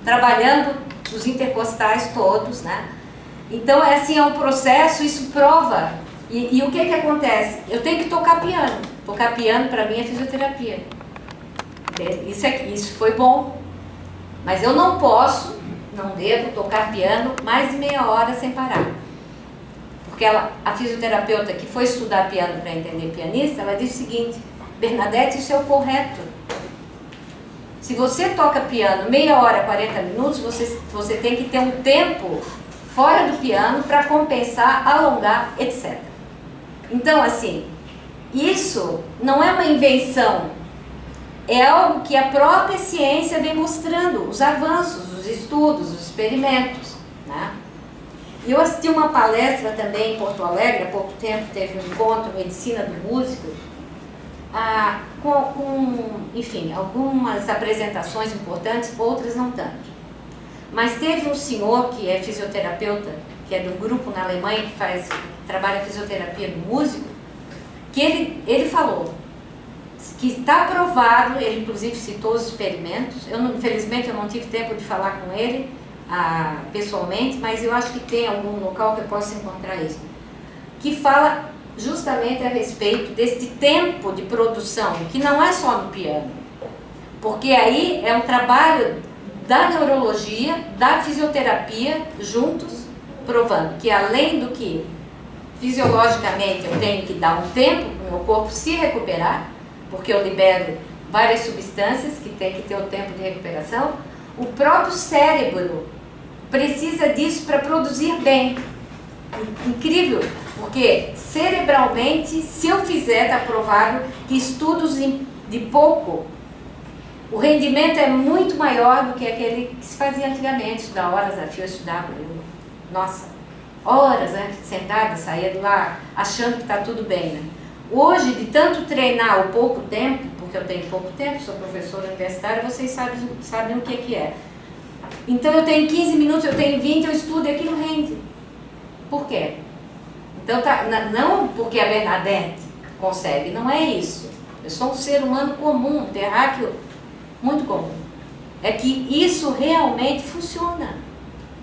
trabalhando os intercostais todos, né? Então, assim, é um processo, isso prova. E o que que acontece? Eu tenho que tocar piano. Tocar piano, para mim, é fisioterapia. Isso foi bom. Mas eu não posso, não devo tocar piano mais de meia hora sem parar. Porque a fisioterapeuta que foi estudar piano para entender pianista, ela disse o seguinte: Bernadette, isso é o correto. Se você toca piano meia hora, 40 minutos, você tem que ter um tempo fora do piano para compensar, alongar, etc. Então, assim, isso não é uma invenção, é algo que a própria ciência vem mostrando, os avanços, os estudos, os experimentos, né? E eu assisti uma palestra também em Porto Alegre, há pouco tempo teve um encontro, Medicina do Músico, enfim, algumas apresentações importantes, outras não tanto. Mas teve um senhor que é fisioterapeuta, que é de um grupo na Alemanha que trabalha fisioterapia no músico, que ele falou que está provado, ele inclusive citou os experimentos, infelizmente eu não tive tempo de falar com ele pessoalmente, mas eu acho que tem algum local que eu possa encontrar isso, que fala justamente a respeito desse tempo de produção, que não é só no piano, porque aí é um trabalho da neurologia, da fisioterapia, juntos, provando que além do que fisiologicamente eu tenho que dar um tempo para o meu corpo se recuperar, porque eu libero várias substâncias que tem que ter o tempo de recuperação, o próprio cérebro precisa disso para produzir bem. Incrível, porque cerebralmente, se eu fizer, está provado que estudos de pouco, o rendimento é muito maior do que aquele que se fazia antigamente, estudar horas a fio, eu estudava, nossa, horas sentada, saía de lá achando que está tudo bem, né? Hoje, de tanto treinar o pouco tempo, porque eu tenho pouco tempo, sou professora universitária, vocês sabem o que é. Então eu tenho 15 minutos, eu tenho 20, eu estudo e aquilo rende. Por quê? Então, não porque a Bernadette consegue, não é isso. Eu sou um ser humano comum, terráqueo muito comum. É que isso realmente funciona.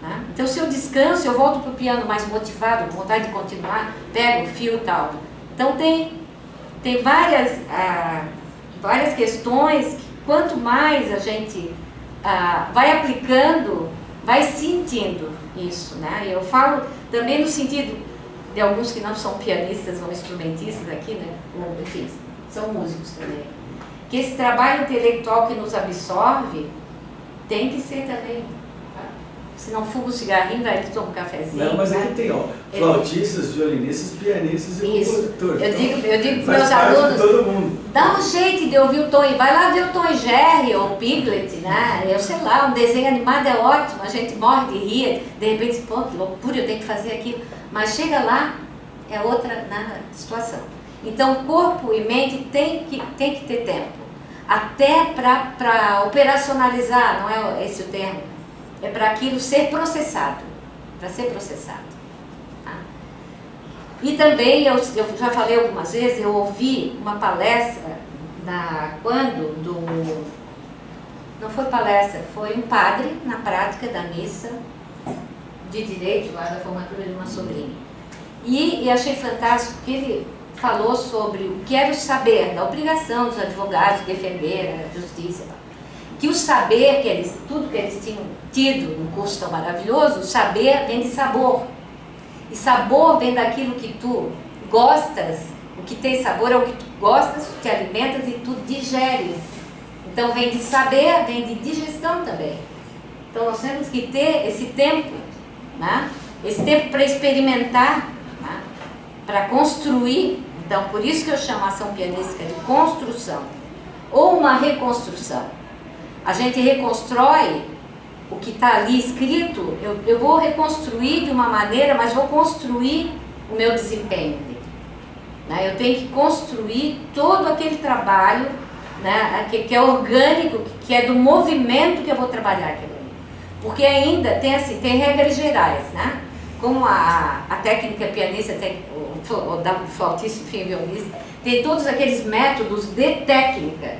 Né? Então, se eu descanso, eu volto para o piano mais motivado, com vontade de continuar, pego o fio e tal. Então, tem várias questões que, quanto mais a gente vai aplicando, vai sentindo isso, né? E eu falo também no sentido de alguns que não são pianistas ou instrumentistas aqui, né? Ou, enfim, são músicos também. Que esse trabalho intelectual que nos absorve tem que ser também. Tá? Se não fuma um cigarrinho, vai tomar um cafezinho. Não, mas aqui tem, flautistas, violinistas, pianistas e compositores. Eu digo para meus alunos, todo mundo. dá um jeito de ouvir o Tom, vai lá ver o Tom e Jerry ou Piglet, né? Eu sei lá, um desenho animado é ótimo, a gente morre de rir, de repente, pô, que loucura, eu tenho que fazer aquilo. Mas chega lá, é outra situação. Então, corpo e mente tem que ter tempo. Até para operacionalizar, não é esse o termo, é para aquilo ser processado. Para ser processado. Tá? E também, eu já falei algumas vezes, eu ouvi uma palestra, não foi palestra, foi um padre na prática da missa de direito, lá da formatura de uma sobrinha. E achei fantástico que ele falou sobre o que era o saber, da obrigação dos advogados defender a justiça. Que o saber, tudo que eles tinham tido num curso tão maravilhoso, o saber vem de sabor. E sabor vem daquilo que tu gostas, o que tem sabor é o que tu gostas, tu te alimentas e tu digeres. Então vem de saber, vem de digestão também. Então nós temos que ter esse tempo, né? Esse tempo para experimentar, né? Para construir. Então por isso que eu chamo a ação pianística de construção, ou uma reconstrução. A gente reconstrói o que está ali escrito, eu vou reconstruir de uma maneira, mas vou construir o meu desempenho. Né? Eu tenho que construir todo aquele trabalho, né, que é orgânico, que é do movimento que eu vou trabalhar aquilo ali. Porque ainda tem regras gerais, né? Como a técnica pianista, o da flautista, enfim, violista, tem todos aqueles métodos de técnica,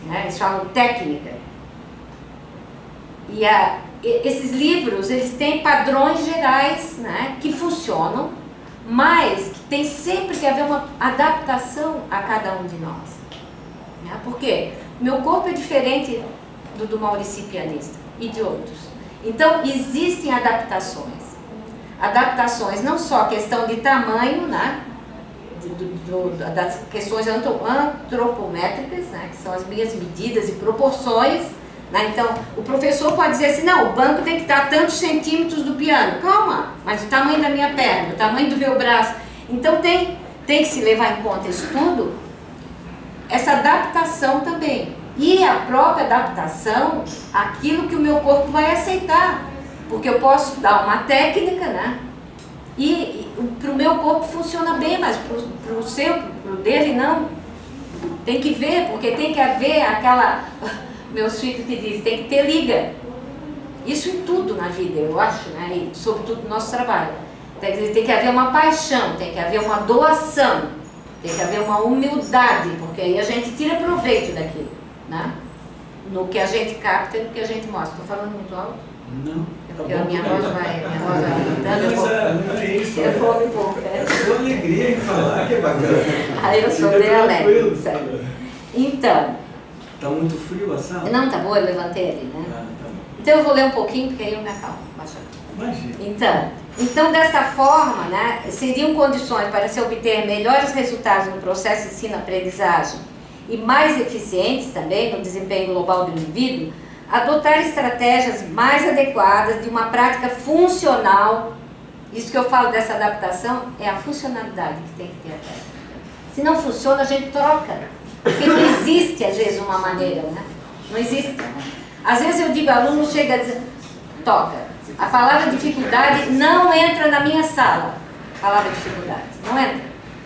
né? Eles falam técnica. esses livros, eles têm padrões gerais, né, que funcionam, mas que tem sempre que haver uma adaptação a cada um de nós. Né? Porque meu corpo é diferente do Maurici pianista e de outros. Então, existem adaptações. Adaptações não só a questão de tamanho, né, das questões antropométricas, né, que são as minhas medidas e proporções. Né? Então, o professor pode dizer assim, não, o banco tem que estar a tantos centímetros do piano. Calma, mas o tamanho da minha perna, o tamanho do meu braço. Então, tem que se levar em conta isso tudo, essa adaptação também. E a própria adaptação, aquilo que o meu corpo vai aceitar. Porque eu posso dar uma técnica, né? E para o meu corpo funciona bem, mas para o seu, para o dele, não. Tem que ver, porque tem que haver aquela... Meus filhos que dizem, tem que ter liga. Isso em tudo na vida, eu acho, né? E sobretudo no nosso trabalho. Tem que haver uma paixão, tem que haver uma doação, tem que haver uma humildade, porque aí a gente tira proveito daquilo, né? No que a gente capta e no que a gente mostra. Estou falando muito alto? Não. É porque a minha voz vai aumentando, eu vou um pouco. É sua alegria em falar, que é bacana. Aí eu sou bem alegre, sabe? Então... Tá muito frio a sala? Não, tá boa, eu levantei ali, né? Ah, tá bom. Então eu vou ler um pouquinho, porque aí eu me acalmo. Imagina. Então, dessa forma, né, seriam condições para se obter melhores resultados no processo de ensino-aprendizagem e mais eficientes também no desempenho global do indivíduo, adotar estratégias mais adequadas de uma prática funcional. Isso que eu falo dessa adaptação é a funcionalidade que tem que ter a técnica. Se não funciona, a gente troca. Porque não existe, às vezes, uma maneira, né? Não existe. Às vezes eu digo, aluno chega a dizer, toca. A palavra dificuldade não entra na minha sala. A palavra dificuldade, não entra.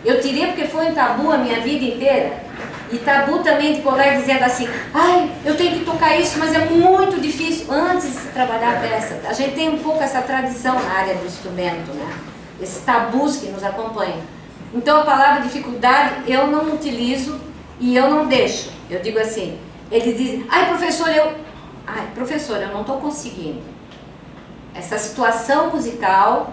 Eu tirei porque foi um tabu a minha vida inteira. E tabu também de colegas dizendo assim, ai, eu tenho que tocar isso, mas é muito difícil. Antes de trabalhar a peça, a gente tem um pouco essa tradição na área do instrumento, né? Esses tabus que nos acompanham. Então a palavra dificuldade eu não utilizo e eu não deixo. Eu digo assim, eles dizem, ai professor, eu não estou conseguindo. Essa situação musical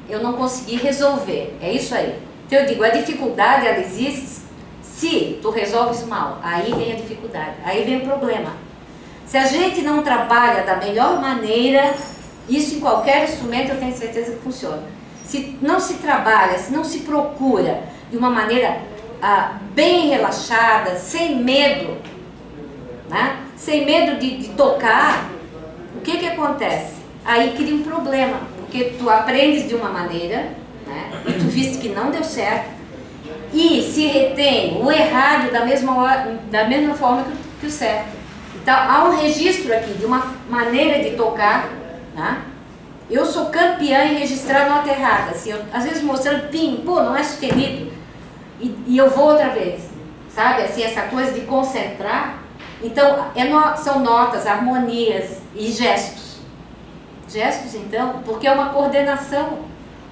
eu não consegui resolver. É isso aí. Então eu digo, a dificuldade ela existe se tu resolves mal. Aí vem a dificuldade, aí vem o problema. Se a gente não trabalha da melhor maneira, isso em qualquer instrumento eu tenho certeza que funciona. Se não se trabalha, se não se procura de uma maneira bem relaxada, sem medo, né? Sem medo de tocar, o que acontece? Aí cria um problema, porque tu aprendes de uma maneira, né? E tu viste que não deu certo, e se retém o errado da mesma forma que o certo. Então há um registro aqui de uma maneira de tocar, né? Eu sou campeã em registrar nota errada, assim, às vezes mostrando pim, pô, não é sustenido, e eu vou outra vez, sabe, assim, essa coisa de concentrar. Então, são notas, harmonias e gestos. Gestos, então, porque é uma coordenação,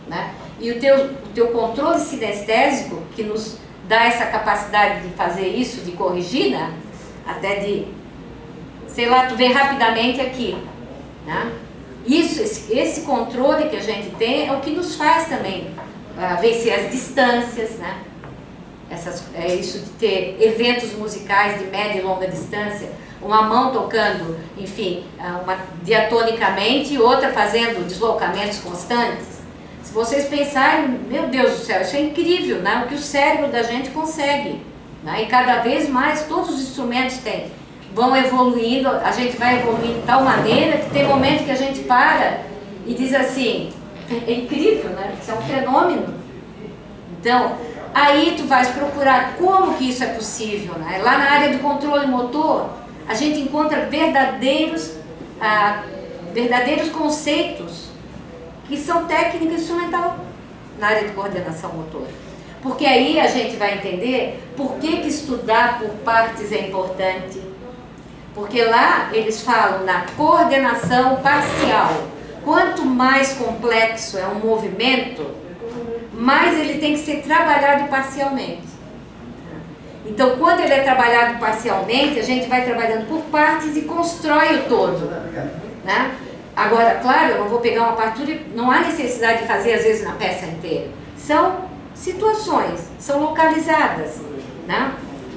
né? E o teu controle sinestésico, que nos dá essa capacidade de fazer isso, de corrigir, né? Até de, sei lá, tu vê rapidamente aqui, né? Esse controle que a gente tem é o que nos faz também vencer as distâncias, né? Isso de ter eventos musicais de média e longa distância, uma mão tocando, enfim, diatonicamente e outra fazendo deslocamentos constantes. Se vocês pensarem, meu Deus do céu, isso é incrível, né? O que o cérebro da gente consegue, né? E cada vez mais todos os instrumentos vão evoluindo, a gente vai evoluindo de tal maneira que tem momento que a gente para e diz assim, é incrível, né? Isso é um fenômeno. Então, aí tu vais procurar como que isso é possível, né? Lá na área do controle motor, a gente encontra verdadeiros conceitos que são técnica instrumental na área de coordenação motora. Porque aí a gente vai entender por que estudar por partes é importante. Porque lá eles falam na coordenação parcial. Quanto mais complexo é um movimento, mais ele tem que ser trabalhado parcialmente. Então, quando ele é trabalhado parcialmente, a gente vai trabalhando por partes e constrói o todo. né? Agora, claro, eu não vou pegar uma partitura, não há necessidade de fazer às vezes na peça inteira. São situações, são localizadas, né?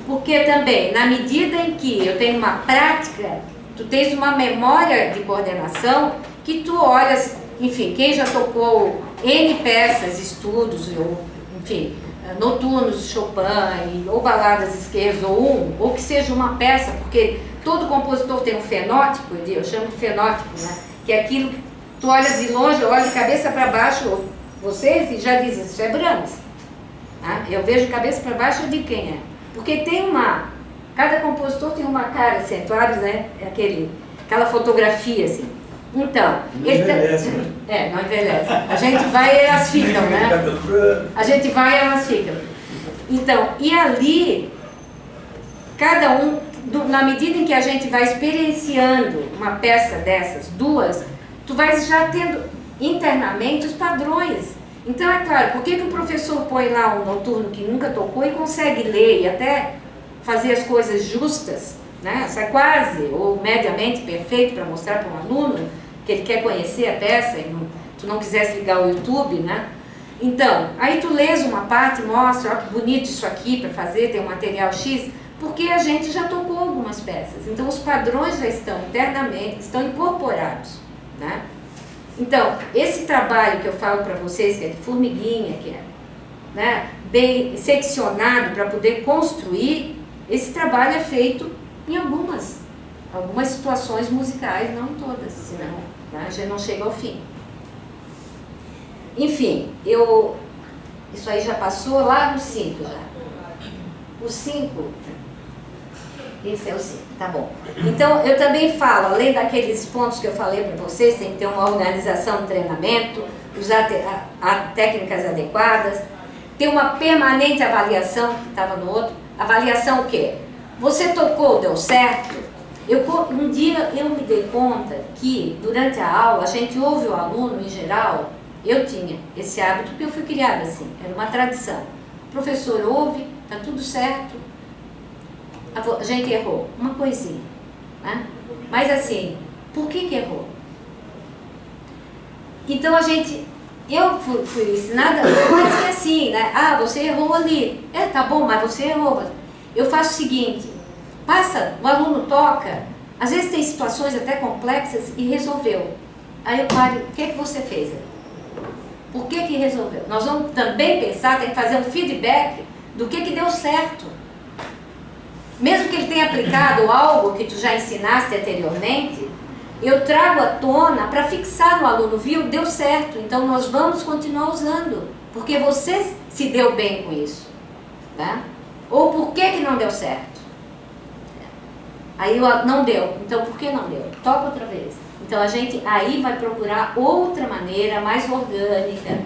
Porque também, na medida em que eu tenho uma prática, tu tens uma memória de coordenação que tu olhas, enfim, quem já tocou N peças, estudos, ou, enfim, noturnos de Chopin, ou baladas esquerdas, ou que seja uma peça, porque todo compositor tem um fenótipo, eu chamo de fenótipo, né? Que é aquilo que tu olhas de longe, olha de cabeça para baixo, vocês, e já dizem, isso é Brahms. Tá? Eu vejo cabeça para baixo, eu digo quem é. Porque tem cada compositor tem uma cara acentuada, né? Aquela fotografia, assim. Então, não envelhece, né? Não envelhece. A gente vai e elas ficam, né? A gente vai e elas ficam. Então, e ali, cada um, na medida em que a gente vai experienciando uma peça dessas, duas, tu vai já tendo internamente os padrões. Então, é claro, por que o professor põe lá um noturno que nunca tocou e consegue ler e até fazer as coisas justas, né? Sai quase ou mediamente perfeito para mostrar para um aluno que ele quer conhecer a peça e tu não quisesse ligar o YouTube, né? Então, aí tu lês uma parte, mostra, ó que bonito isso aqui para fazer, tem um material X, porque a gente já tocou algumas peças. Então, os padrões já estão internamente, estão incorporados, né? Então, esse trabalho que eu falo para vocês, que é de formiguinha, que é, né, bem seccionado para poder construir, esse trabalho é feito em algumas situações musicais, não todas, senão, né, a gente não chega ao fim. Enfim, isso aí já passou lá no 5 já. O 5, esse é o 5, tá bom. Então, eu também falo, além daqueles pontos que eu falei para vocês, tem que ter uma organização de treinamento, usar técnicas adequadas, ter uma permanente avaliação, que estava no outro. Avaliação o quê? Você tocou, deu certo? Um dia eu me dei conta que, durante a aula, a gente ouve o aluno, em geral, eu tinha esse hábito, porque eu fui criada assim, era uma tradição. O professor ouve, está tudo certo, a gente errou, uma coisinha, né? Mas assim, por que errou? Então eu fui ensinada, mas que assim, né? Ah, você errou ali. Tá bom, mas você errou. Eu faço o seguinte, o aluno toca, às vezes tem situações até complexas e resolveu. Aí eu paro, o que é que você fez? Por que resolveu? Nós vamos também pensar, tem que fazer um feedback do que deu certo. Mesmo que ele tenha aplicado algo que tu já ensinaste anteriormente, eu trago à tona para fixar no aluno, viu? Deu certo, então nós vamos continuar usando, porque você se deu bem com isso, né? Ou por que não deu certo? Aí não deu, então por que não deu? Toca outra vez. Então a gente aí vai procurar outra maneira, mais orgânica,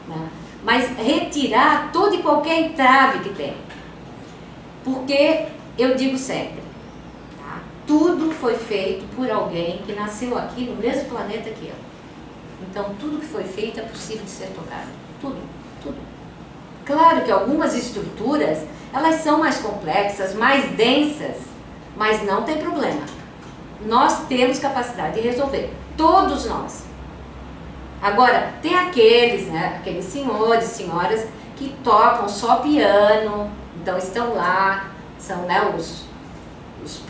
né? Mas retirar todo e qualquer entrave que tem. Porque eu digo sempre, tá? Tudo foi feito por alguém que nasceu aqui no mesmo planeta que eu. Então tudo que foi feito é possível de ser tocado. Tudo, tudo. Claro que algumas estruturas, elas são mais complexas, mais densas, mas não tem problema. Nós temos capacidade de resolver, todos nós. Agora, tem aqueles, né, aqueles senhores, senhoras que tocam só piano, então estão lá, são, né, os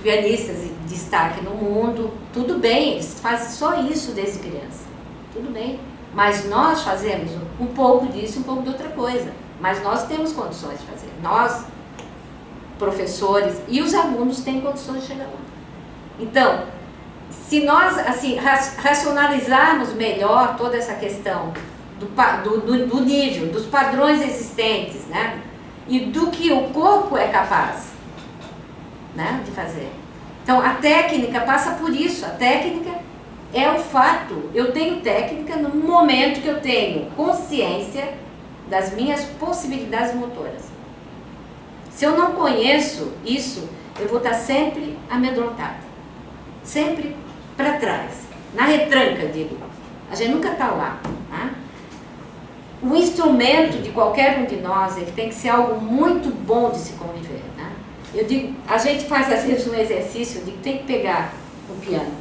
pianistas de destaque no mundo, tudo bem, eles fazem só isso desde criança, tudo bem. Mas nós fazemos um pouco disso, um pouco de outra coisa, mas nós temos condições de fazer, nós, professores e os alunos têm condições de chegar lá. Então, se nós assim, racionalizarmos melhor toda essa questão do nível, dos padrões existentes, né? E do que o corpo é capaz, né, de fazer. Então, a técnica passa por isso. A técnica é o fato. Eu tenho técnica no momento que eu tenho consciência das minhas possibilidades motoras. Se eu não conheço isso, eu vou estar sempre amedrontada. Sempre para trás, na retranca, digo. A gente nunca está lá, tá? O instrumento de qualquer um de nós, ele tem que ser algo muito bom de se conviver, né? Eu digo, a gente faz às vezes um exercício, eu digo, tem que pegar o piano,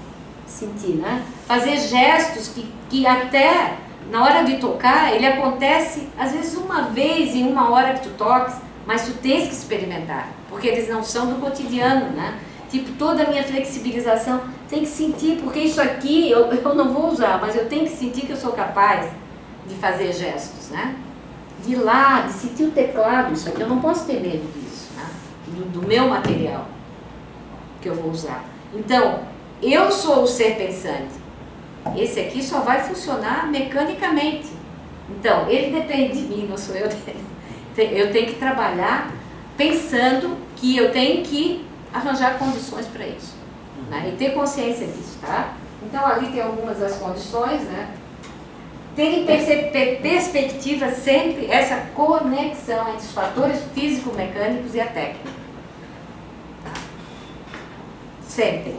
sentir, né? Fazer gestos que até na hora de tocar, ele acontece às vezes uma vez em uma hora que tu toques, mas tu tens que experimentar, porque eles não são do cotidiano, né? Tipo, toda a minha flexibilização tem que sentir, porque isso aqui eu não vou usar, mas eu tenho que sentir que eu sou capaz de fazer gestos, né? De ir lá, de sentir o teclado, isso aqui eu não posso ter medo disso, né? Do meu material que eu vou usar. Então, eu sou o ser pensante. Esse aqui só vai funcionar mecanicamente. Então, ele depende de mim, não sou eu dele. Eu tenho que trabalhar pensando que eu tenho que arranjar condições para isso, né? E ter consciência disso, tá? Então, ali tem algumas das condições, né? Ter em perspectiva sempre essa conexão entre os fatores físico-mecânicos e a técnica. Sempre.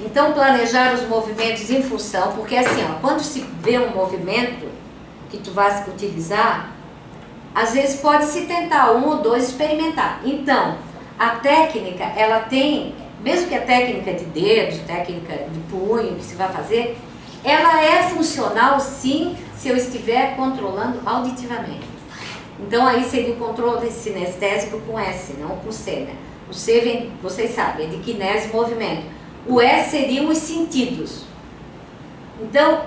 Então, planejar os movimentos em função, porque assim, ó, quando se vê um movimento que tu vai utilizar, às vezes pode se tentar um ou dois experimentar. Então, a técnica, ela tem, mesmo que a técnica de dedos, técnica de punho que se vai fazer, ela é funcional sim, se eu estiver controlando auditivamente. Então, aí seria o controle sinestésico com S, não com C, né? O C vem, vocês sabem, é de kinese e movimento. O S seriam os sentidos. Então,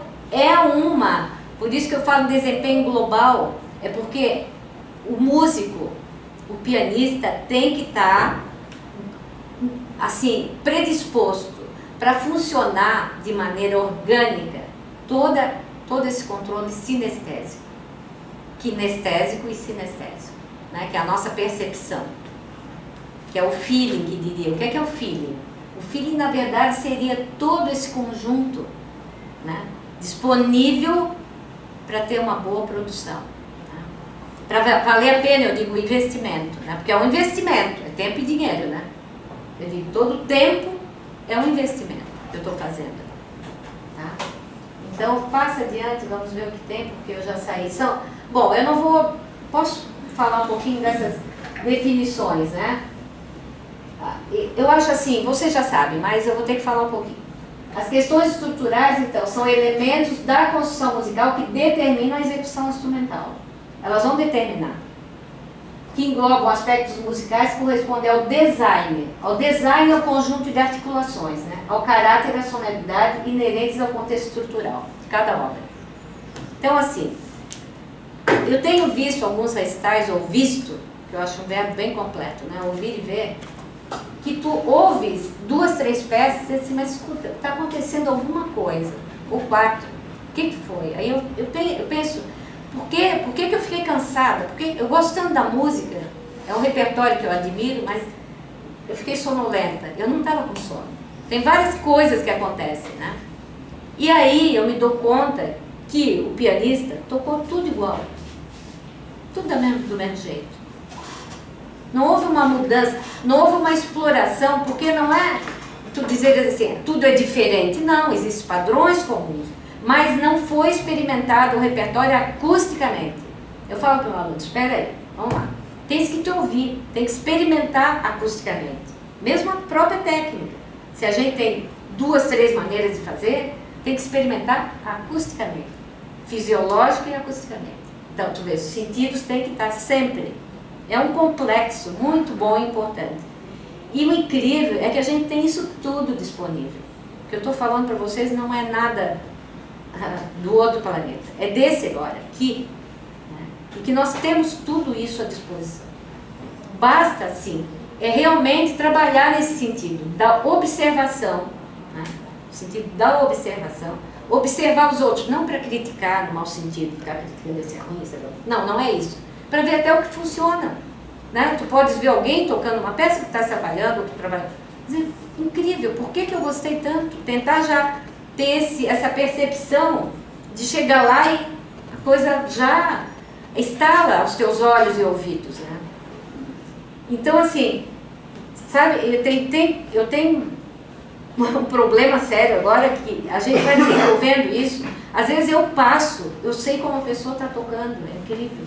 por isso que eu falo desempenho global, é porque o músico, o pianista tem que estar, assim, predisposto para funcionar de maneira orgânica todo esse controle sinestésico, kinestésico e sinestésico, né? Que é a nossa percepção, que é o feeling, que diria. O que é o feeling? O feeling, na verdade, seria todo esse conjunto, né, disponível para ter uma boa produção. Né? Para valer a pena, eu digo investimento, né? Porque é um investimento, é tempo e dinheiro, né? Eu digo, todo tempo é um investimento que eu estou fazendo. Tá? Então, passa adiante, vamos ver o que tem, porque eu já saí. Bom, eu não vou... Posso falar um pouquinho dessas definições, né? Eu acho assim, vocês já sabem, mas eu vou ter que falar um pouquinho. As questões estruturais, então, são elementos da construção musical que determinam a execução instrumental. Elas vão determinar. Que englobam aspectos musicais que correspondem ao design. Ao design é o conjunto de articulações, né? Ao caráter e à sonoridade inerentes ao contexto estrutural de cada obra. Então, assim, eu tenho visto alguns recitais, ou visto, que eu acho um verbo bem completo, né? Ouvir e ver, que tu ouves 2, 3 peças e diz assim, mas escuta, está acontecendo alguma coisa. Ou 4, o que foi? Aí eu penso, por que eu fiquei cansada? Porque eu gosto tanto da música, é um repertório que eu admiro, mas eu fiquei sonolenta, eu não estava com sono. Tem várias coisas que acontecem, né? E aí eu me dou conta que o pianista tocou tudo igual, tudo do mesmo jeito. Não houve uma mudança, não houve uma exploração, porque não é tu dizer assim, tudo é diferente. Não, existem padrões comuns, mas não foi experimentado o repertório acusticamente. Eu falo para o meu aluno, espera aí, vamos lá. Tens que te ouvir, tem que experimentar acusticamente. Mesmo a própria técnica. Se a gente tem 2, 3 maneiras de fazer, tem que experimentar acusticamente. Fisiológica e acusticamente. Então, tu vê, os sentidos têm que estar sempre. É um complexo muito bom e importante. E o incrível é que a gente tem isso tudo disponível. O que eu estou falando para vocês não é nada do outro planeta. É desse agora, aqui. Né? E que nós temos tudo isso à disposição. Basta, sim, é realmente trabalhar nesse sentido, da observação. Né? No sentido da observação. Observar os outros, não para criticar no mau sentido, ficar criticando esse ruim, não, não é isso. Para ver até o que funciona. Né? Tu podes ver alguém tocando uma peça que está trabalhando, outro trabalhando. Dizer, incrível, por que eu gostei tanto? Tentar já ter essa percepção de chegar lá e a coisa já estala aos teus olhos e ouvidos. Né? Então, assim, sabe, eu tenho um problema sério agora que a gente vai desenvolvendo isso. Às vezes eu sei como a pessoa está tocando, é incrível.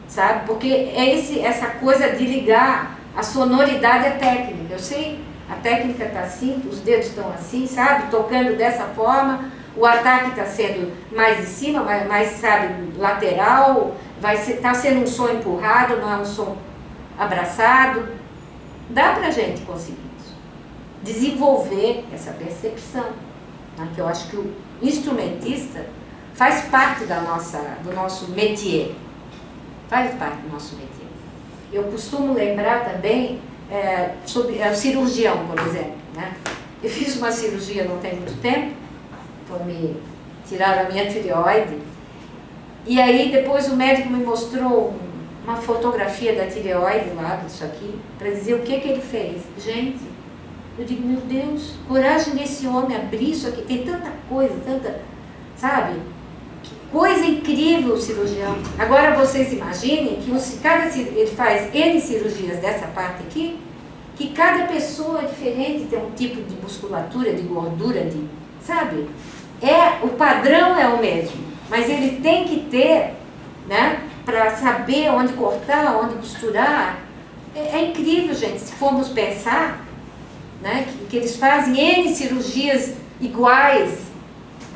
Sabe? Porque é essa coisa de ligar a sonoridade à técnica. Eu sei A técnica está assim, os dedos estão assim, sabe? Tocando dessa forma, o ataque está sendo mais de cima, mais sabe, lateral, está sendo um som empurrado, não é um som abraçado. Dá para a gente conseguir isso. Desenvolver essa percepção, né? Que eu acho que o instrumentista faz parte do nosso métier. Faz parte do nosso métier. Eu costumo lembrar também sobre o cirurgião, por exemplo, né? Eu fiz uma cirurgia não tem muito tempo, me tiraram a minha tireoide, e aí depois o médico me mostrou uma fotografia da tireoide lá, disso aqui, para dizer o que ele fez. Gente, eu digo, meu Deus, coragem desse homem abrir isso aqui, tem tanta coisa, tanta, sabe? Que coisa incrível o cirurgião. Agora vocês imaginem que ele faz N cirurgias dessa parte aqui, que cada pessoa é diferente, tem um tipo de musculatura, de gordura, sabe? O padrão é o mesmo, mas ele tem que ter, né, para saber onde cortar, onde costurar. É incrível, gente, se formos pensar, né, que eles fazem N cirurgias iguais,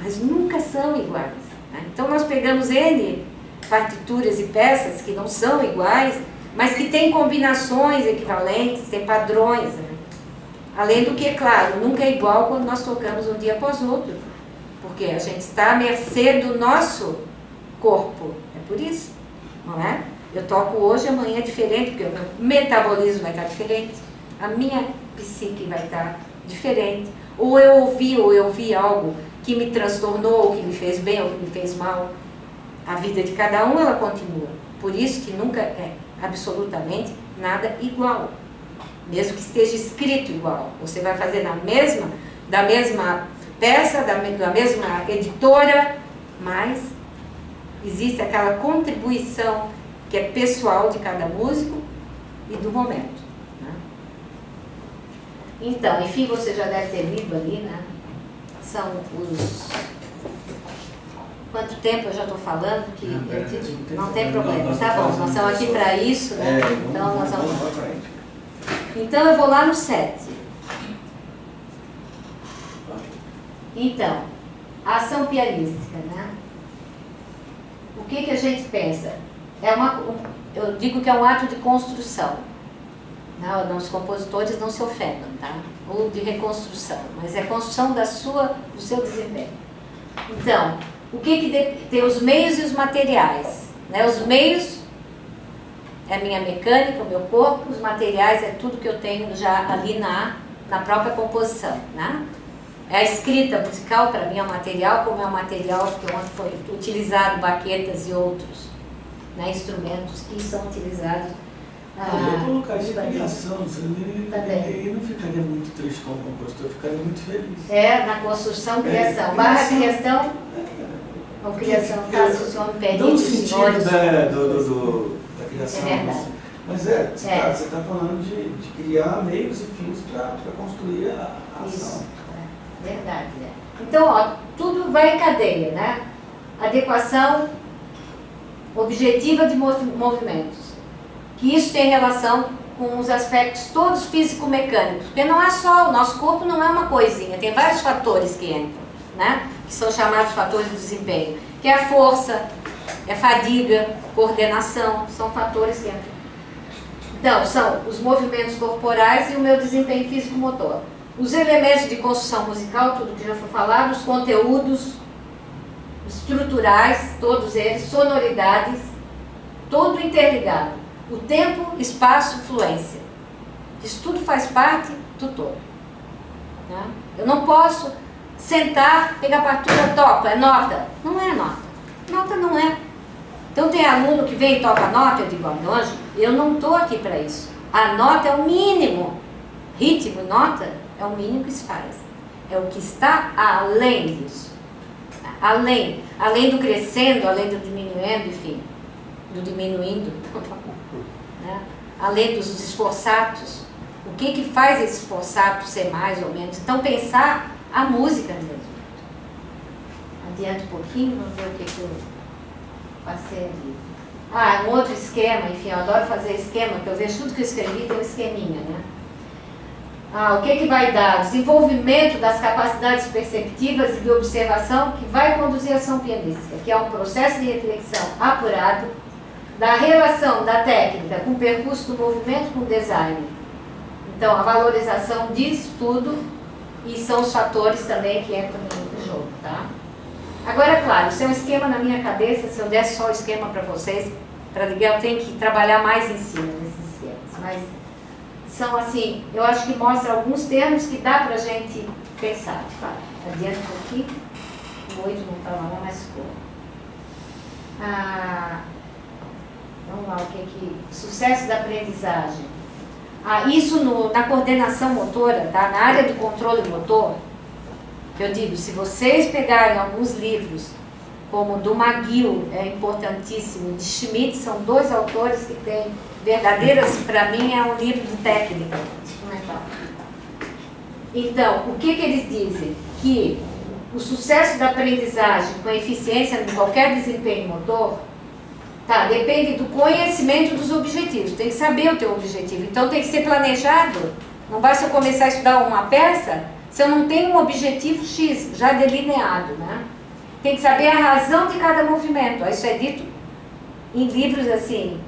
mas nunca são iguais, né? Então nós pegamos N partituras e peças que não são iguais, mas que têm combinações equivalentes, têm padrões, né? Além do que, é claro, nunca é igual quando nós tocamos um dia após outro, porque a gente está à mercê do nosso corpo. É por isso, não é? Eu toco hoje, amanhã é diferente, porque o meu metabolismo vai estar diferente, a minha psique vai estar diferente. Ou eu ouvi algo que me transtornou, ou que me fez bem, ou que me fez mal. A vida de cada um, ela continua. Por isso que nunca é absolutamente nada igual. Mesmo que esteja escrito igual. Você vai fazer da mesma peça, da mesma editora, mas existe aquela contribuição que é pessoal de cada músico e do momento, né? Então, enfim, você já deve ter lido ali, né? São os... Quanto tempo eu já estou falando? Que não tem problema. Tá bom, nós estamos aqui para isso, né? Então, nós vamos... Então, eu vou lá no 7. Então, a ação pianística, né? O que a gente pensa? Eu digo que é um ato de construção. Não, os compositores não se ofendam, tá? Ou de reconstrução, mas é construção do seu desempenho. Então, o que tem os meios e os materiais, né? Os meios é a minha mecânica, o meu corpo, os materiais é tudo que eu tenho já ali na própria composição, né? A escrita musical, para mim, é um material, como é um material que onde foi utilizado baquetas e outros, né, instrumentos que são utilizados. Eu colocaria criação, ele não ficaria muito triste como compositor, ficaria muito feliz. Na construção, criação. Barra criação, ou criação, caso o senhor me permite, o sentido da criação. É verdade. Mas você está falando de criar meios e fins para construir a ação. Isso, verdade. Então, ó, tudo vai em cadeia, né? Adequação objetiva de movimentos. Que isso tem relação com os aspectos todos físico-mecânicos. Porque não é só, o nosso corpo não é uma coisinha, tem vários fatores que entram, né? Que são chamados fatores de desempenho. Que é a força, é fadiga, coordenação, são fatores que entram. Então, são os movimentos corporais e o meu desempenho físico-motor. Os elementos de construção musical, tudo que já foi falado, os conteúdos estruturais, todos eles, sonoridades, todo interligado. O tempo, espaço, fluência. Isso tudo faz parte do todo. Né? Eu não posso sentar, pegar a partitura, toco, é nota. Não é nota. Nota não é. Então tem aluno que vem e toca nota, eu digo, Anjo, eu não estou aqui para isso. A nota é o mínimo. Ritmo, nota, é o mínimo que se faz. É o que está além disso. Além do crescendo, além do diminuindo, enfim, do diminuindo, né? Além dos esforçatos. O que faz esse esforçato ser mais ou menos? Então pensar a música mesmo. Adiante um pouquinho, vamos ver o que eu passei ali. Um outro esquema, enfim, eu adoro fazer esquema, porque eu vejo tudo que eu escrevi tem um esqueminha, né? o que vai dar? Desenvolvimento das capacidades perceptivas e de observação que vai conduzir a ação pianística, que é um processo de reflexão apurado da relação da técnica com o percurso do movimento com o design. Então, a valorização disso tudo, e são os fatores também que entram no jogo, tá? Agora, claro, isso é um esquema na minha cabeça. Se eu der só o esquema para vocês, para ligar, eu tenho que trabalhar mais em cima desses esquemas, mas são assim, eu acho que mostra alguns termos que dá para a gente pensar. Adianta um pouquinho, o 8 não estava lá, mas ficou. Vamos lá, sucesso da aprendizagem. Isso na coordenação motora, tá? Na área do controle motor, eu digo, se vocês pegarem alguns livros, como do McGill, é importantíssimo, de Schmidt, são 2 autores que têm verdadeiras, para mim, é um livro de técnica. Então, o que eles dizem? Que o sucesso da aprendizagem com eficiência em qualquer desempenho motor, depende do conhecimento dos objetivos. Tem que saber o teu objetivo. Então, tem que ser planejado. Não basta eu começar a estudar uma peça se eu não tenho um objetivo X já delineado, né? Tem que saber a razão de cada movimento. Isso é dito em livros assim,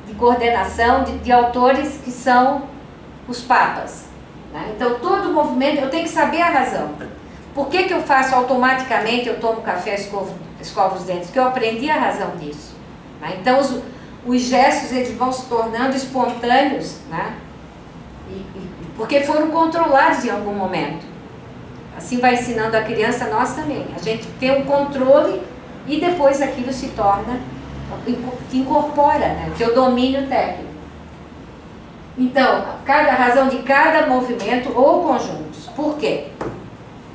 de coordenação, de autores que são os papas, né? Então, todo movimento eu tenho que saber a razão. Por que eu faço automaticamente, eu tomo café, escovo os dentes? Porque eu aprendi a razão disso, né? Então, os gestos eles vão se tornando espontâneos, né? Porque foram controlados em algum momento. Assim vai ensinando a criança, nós também. A gente tem um controle e depois aquilo se torna, que incorpora, né, o teu domínio técnico. Então, a razão de cada movimento ou conjuntos. Por quê?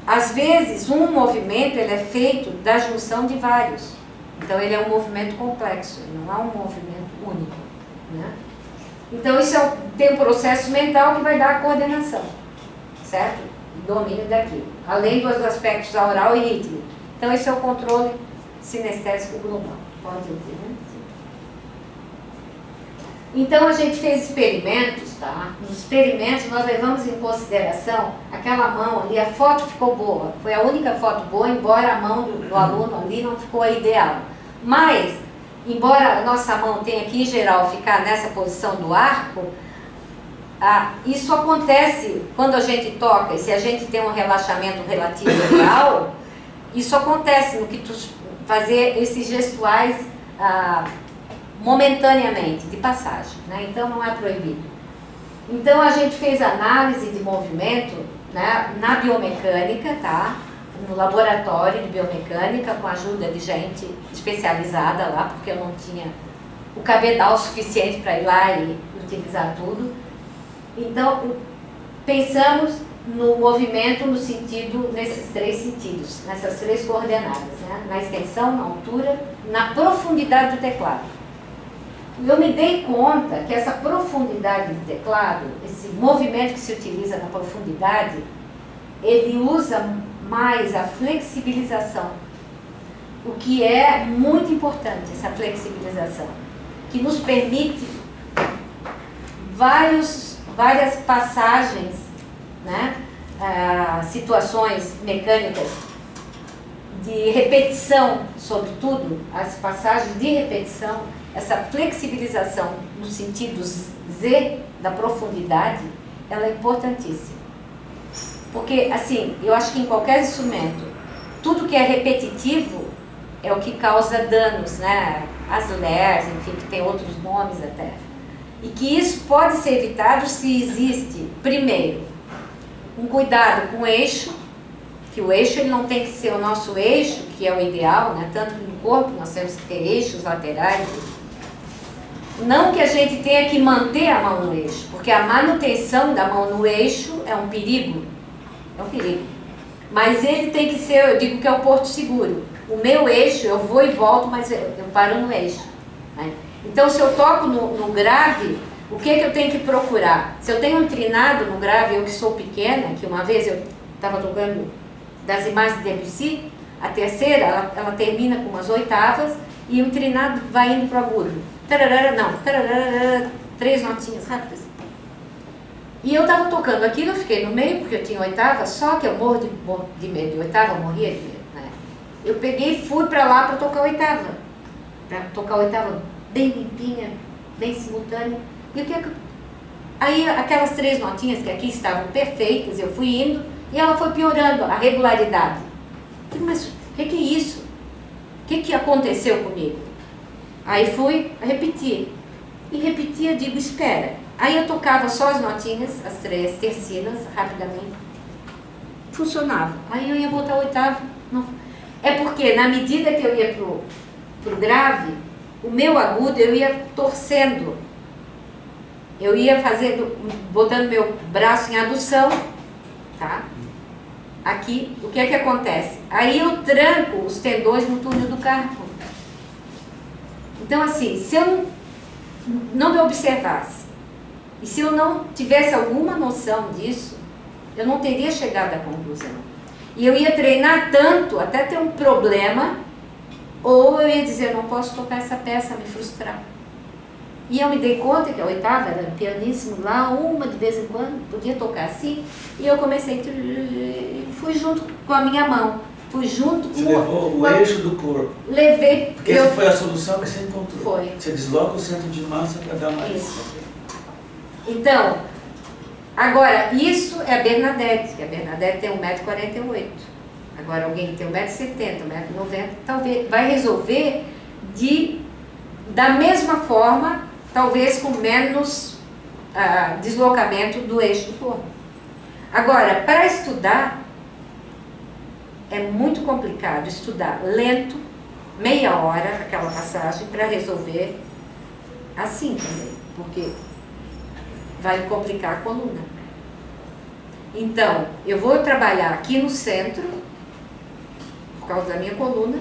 Às vezes, um movimento ele é feito da junção de vários. Então, ele é um movimento complexo, não é um movimento único, né? Então, isso tem um processo mental que vai dar a coordenação, certo? O domínio daquilo, além dos aspectos aural e rítmico. Então, esse é o controle sinestésico global. Pode dizer, né? Então, a gente fez experimentos, tá? Nos experimentos, nós levamos em consideração aquela mão ali, a foto ficou boa. Foi a única foto boa, embora a mão do aluno ali não ficou a ideal. Mas, embora a nossa mão tenha que, em geral, ficar nessa posição do arco, isso acontece quando a gente toca, e se a gente tem um relaxamento relativo real, isso acontece no que tu fazer esses gestuais momentaneamente, de passagem, né? Então não é proibido. Então a gente fez análise de movimento, né, na biomecânica, tá? No laboratório de biomecânica, com a ajuda de gente especializada lá, porque eu não tinha o cabedal suficiente para ir lá e utilizar tudo. Então, pensamos no movimento no sentido, nesses 3 sentidos, nessas 3 coordenadas, né? Na extensão, na altura, na profundidade do teclado. Eu me dei conta que essa profundidade do teclado, esse movimento que se utiliza na profundidade, ele usa mais a flexibilização, o que é muito importante, essa flexibilização, que nos permite várias passagens, né? Situações mecânicas de repetição, sobretudo, as passagens de repetição, essa flexibilização no sentido Z da profundidade, ela é importantíssima. Porque, assim, eu acho que em qualquer instrumento, tudo que é repetitivo é o que causa danos, né? As LERs, enfim, que tem outros nomes até. E que isso pode ser evitado se existe, primeiro, um cuidado com o eixo, que o eixo ele não tem que ser o nosso eixo, que é o ideal, né? Tanto que no corpo nós temos que ter eixos laterais. Não que a gente tenha que manter a mão no eixo, porque a manutenção da mão no eixo é um perigo. É um perigo. Mas ele tem que ser, eu digo que é o porto seguro. O meu eixo, eu vou e volto, mas eu paro no eixo, né? Então, se eu toco no grave, o que eu tenho que procurar? Se eu tenho um trinado no grave, eu que sou pequena, que uma vez eu estava tocando das imagens de Debussy, a terceira, ela termina com umas oitavas, e o trinado vai indo para o agudo. Tararara, não, tararara, 3 notinhas rápidas. E eu estava tocando aquilo, eu fiquei no meio, porque eu tinha oitava, só que eu morro de medo de oitava, eu morria de medo, né? Eu peguei e fui para lá para tocar oitava. Para tocar oitava bem limpinha, bem simultânea. E o que é que... Aí aquelas 3 notinhas que aqui estavam perfeitas, eu fui indo, e ela foi piorando a regularidade. Eu falei, mas o que é isso? O que aconteceu comigo? Aí fui repetir. E repetia, digo, espera. Aí eu tocava só as notinhas, as 3 tercinas, rapidamente. Funcionava. Aí eu ia botar o oitavo. Não. É porque na medida que eu ia pro grave, o meu agudo eu ia torcendo. Eu ia fazendo, botando meu braço em adução, tá? Aqui, o que é que acontece? Aí eu tranco os tendões no túnel do carpo. Então assim, se eu não me observasse, e se eu não tivesse alguma noção disso, eu não teria chegado à conclusão. E eu ia treinar tanto, até ter um problema, ou eu ia dizer, não posso tocar essa peça, me frustrar. E eu me dei conta que a oitava era pianíssimo lá, uma de vez em quando, podia tocar assim, e eu comecei, fui junto com a minha mão, fui junto com... Você levou o eixo do corpo. Levei. Porque essa foi a solução que você encontrou. Foi. Você desloca o centro de massa para dar mais... Isso. Então, agora, isso é a Bernadette, que a Bernadette tem 1,48 m. Agora, alguém que tem 1,70 m, 1,90 m, talvez vai resolver da mesma forma, talvez com menos deslocamento do eixo do corpo. Agora, para estudar, é muito complicado estudar lento, meia hora, aquela passagem, para resolver assim também, porque vai complicar a coluna. Então, eu vou trabalhar aqui no centro, por causa da minha coluna,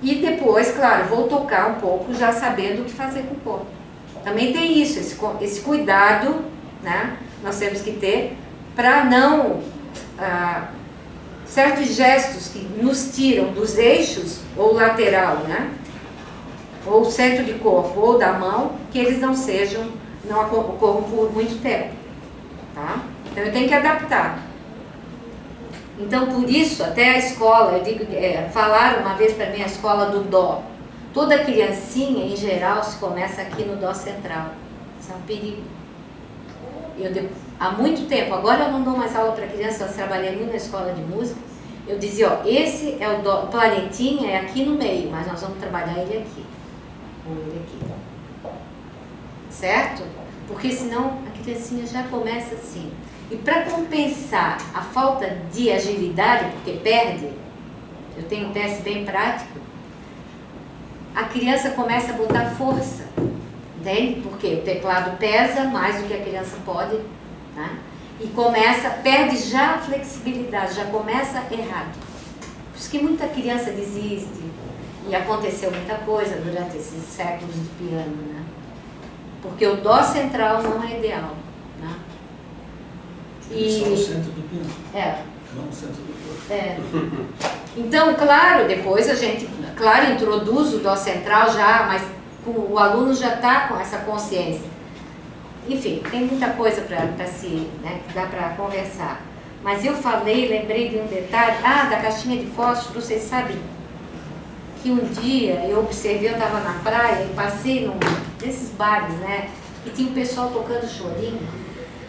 e depois, claro, vou tocar um pouco, já sabendo o que fazer com o corpo. Também tem isso, esse cuidado, né, nós temos que ter, para não... certos gestos que nos tiram dos eixos, ou lateral, né, ou centro de corpo, ou da mão, que eles não ocorram por muito tempo, tá? Então eu tenho que adaptar. Então por isso, até a escola, eu digo, falaram uma vez para mim a escola do dó. Toda criancinha, em geral, se começa aqui no dó central. Isso é um perigo. Há muito tempo, agora eu não dou mais aula para criança, eu trabalhei muito na escola de música, eu dizia, ó, esse é o dó, o planetinha é aqui no meio, mas nós vamos trabalhar ele aqui, ou ele aqui. Certo? Porque senão a criancinha já começa assim. E para compensar a falta de agilidade, porque perde, eu tenho um teste bem prático, a criança começa a botar força, entende? Porque o teclado pesa mais do que a criança pode, tá? E perde já a flexibilidade, já começa errado. Por isso que muita criança desiste, e aconteceu muita coisa durante esses séculos de piano, né? Porque o dó central não é ideal, né? Só no centro do piano. Não no centro do corpo. Então, claro, depois a gente, claro, introduz o dó central já, mas o aluno já está com essa consciência. Enfim, tem muita coisa para se, né, que dá para conversar. Mas eu lembrei de um detalhe, da caixinha de fósforo, vocês sabem que um dia eu observei, eu estava na praia e passei nesses bares, né, e tinha um pessoal tocando chorinho,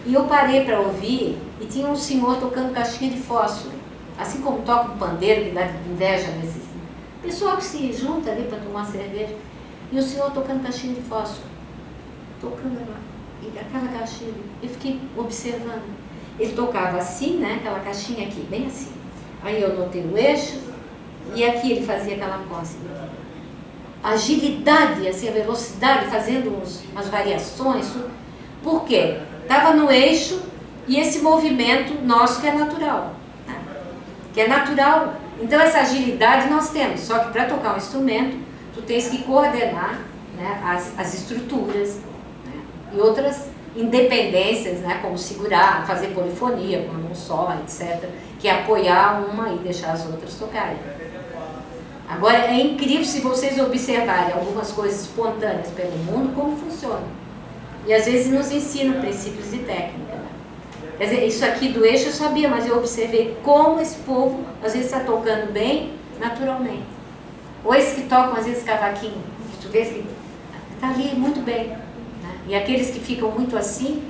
e eu parei para ouvir, e tinha um senhor tocando caixinha de fósforo, assim como toca um pandeiro, que dá inveja nesses. Pessoal que se junta ali para tomar cerveja, e o senhor tocando caixinha de fósforo, tocando lá, e aquela caixinha, eu fiquei observando. Ele tocava assim, né, aquela caixinha aqui, bem assim. Aí eu notei o eixo, e aqui ele fazia aquela cócega. Agilidade, assim, a velocidade, fazendo umas variações. Por quê? Estava no eixo e esse movimento nosso que é natural. Tá? Que é natural. Então essa agilidade nós temos. Só que para tocar um instrumento, tu tens que coordenar, né, as estruturas, né, e outras independências, né, como segurar, fazer polifonia com a mão só, etc. Que é apoiar uma e deixar as outras tocarem. Agora, é incrível se vocês observarem algumas coisas espontâneas pelo mundo, como funciona. E às vezes nos ensinam princípios de técnica. Né? Quer dizer, isso aqui do eixo eu sabia, mas eu observei como esse povo às vezes está tocando bem naturalmente. Ou esses que tocam às vezes cavaquinho, que tu vês que está ali muito bem. Né? E aqueles que ficam muito assim,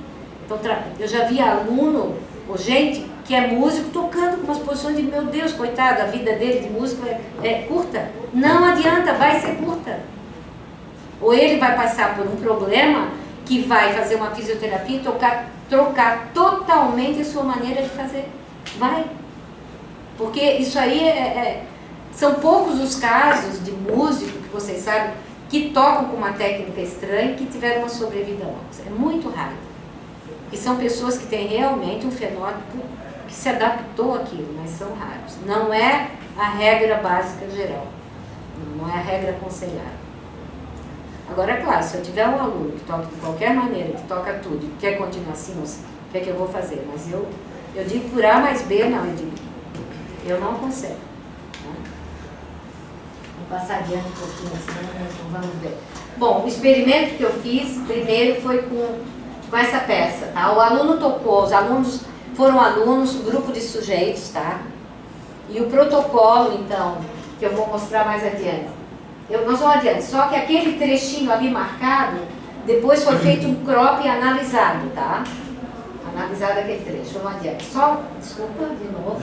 então, eu já vi aluno, ou gente que é músico tocando com umas posições de, meu Deus, coitado, a vida dele de músico é curta. Não adianta, vai ser curta. Ou ele vai passar por um problema que vai fazer uma fisioterapia e trocar totalmente a sua maneira de fazer. Vai. Porque isso aí são poucos os casos de músico, que vocês sabem, que tocam com uma técnica estranha e que tiveram uma sobrevida longa. É muito raro. E são pessoas que têm realmente um fenótipo que se adaptou àquilo, mas são raros. Não é a regra básica geral. Não é a regra aconselhada. Agora, é claro, se eu tiver um aluno que toca de qualquer maneira, que toca tudo, e quer continuar assim, não sei, o que é que eu vou fazer? Mas eu digo por A mais B, não, eu não aconselho. Tá? Vou passar adiante um pouquinho, senão vamos ver. Bom, o experimento que eu fiz, primeiro foi com essa peça, tá? O aluno tocou, os alunos foram alunos, um grupo de sujeitos, tá? E o protocolo, então, que eu vou mostrar mais adiante. Nós vamos adiante, só que aquele trechinho ali marcado, depois foi feito um crop e analisado, tá? Analisado aquele trecho, vamos adiante. Só, desculpa, de novo,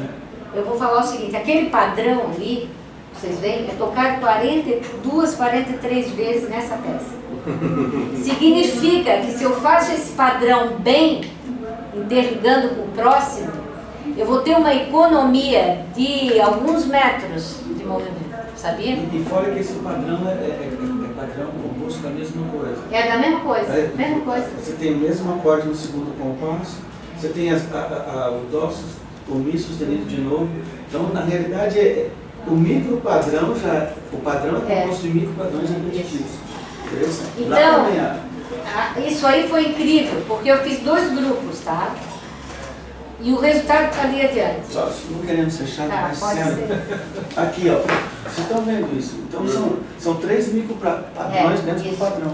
eu vou falar o seguinte, aquele padrão ali, vocês veem, é tocado 42, 43 vezes nessa peça. Significa que se eu faço esse padrão bem, interligando com o próximo, eu vou ter uma economia de alguns metros de movimento, sabia? E fora que esse padrão é padrão composto da mesma coisa. É da mesma coisa, mesma coisa. Você tem o mesmo acorde no segundo compasso, você tem o dó, o mi sustenido de novo. Então, na realidade, o micro padrão o padrão é composto de micro padrões repetitivos. Então, isso aí foi incrível, porque eu fiz 2 grupos, tá? E o resultado está ali adiante. Só, não querendo ser chato, tá, mas sendo. Aqui, ó. Vocês estão vendo isso? Então são 3 micro padrões dentro do padrão.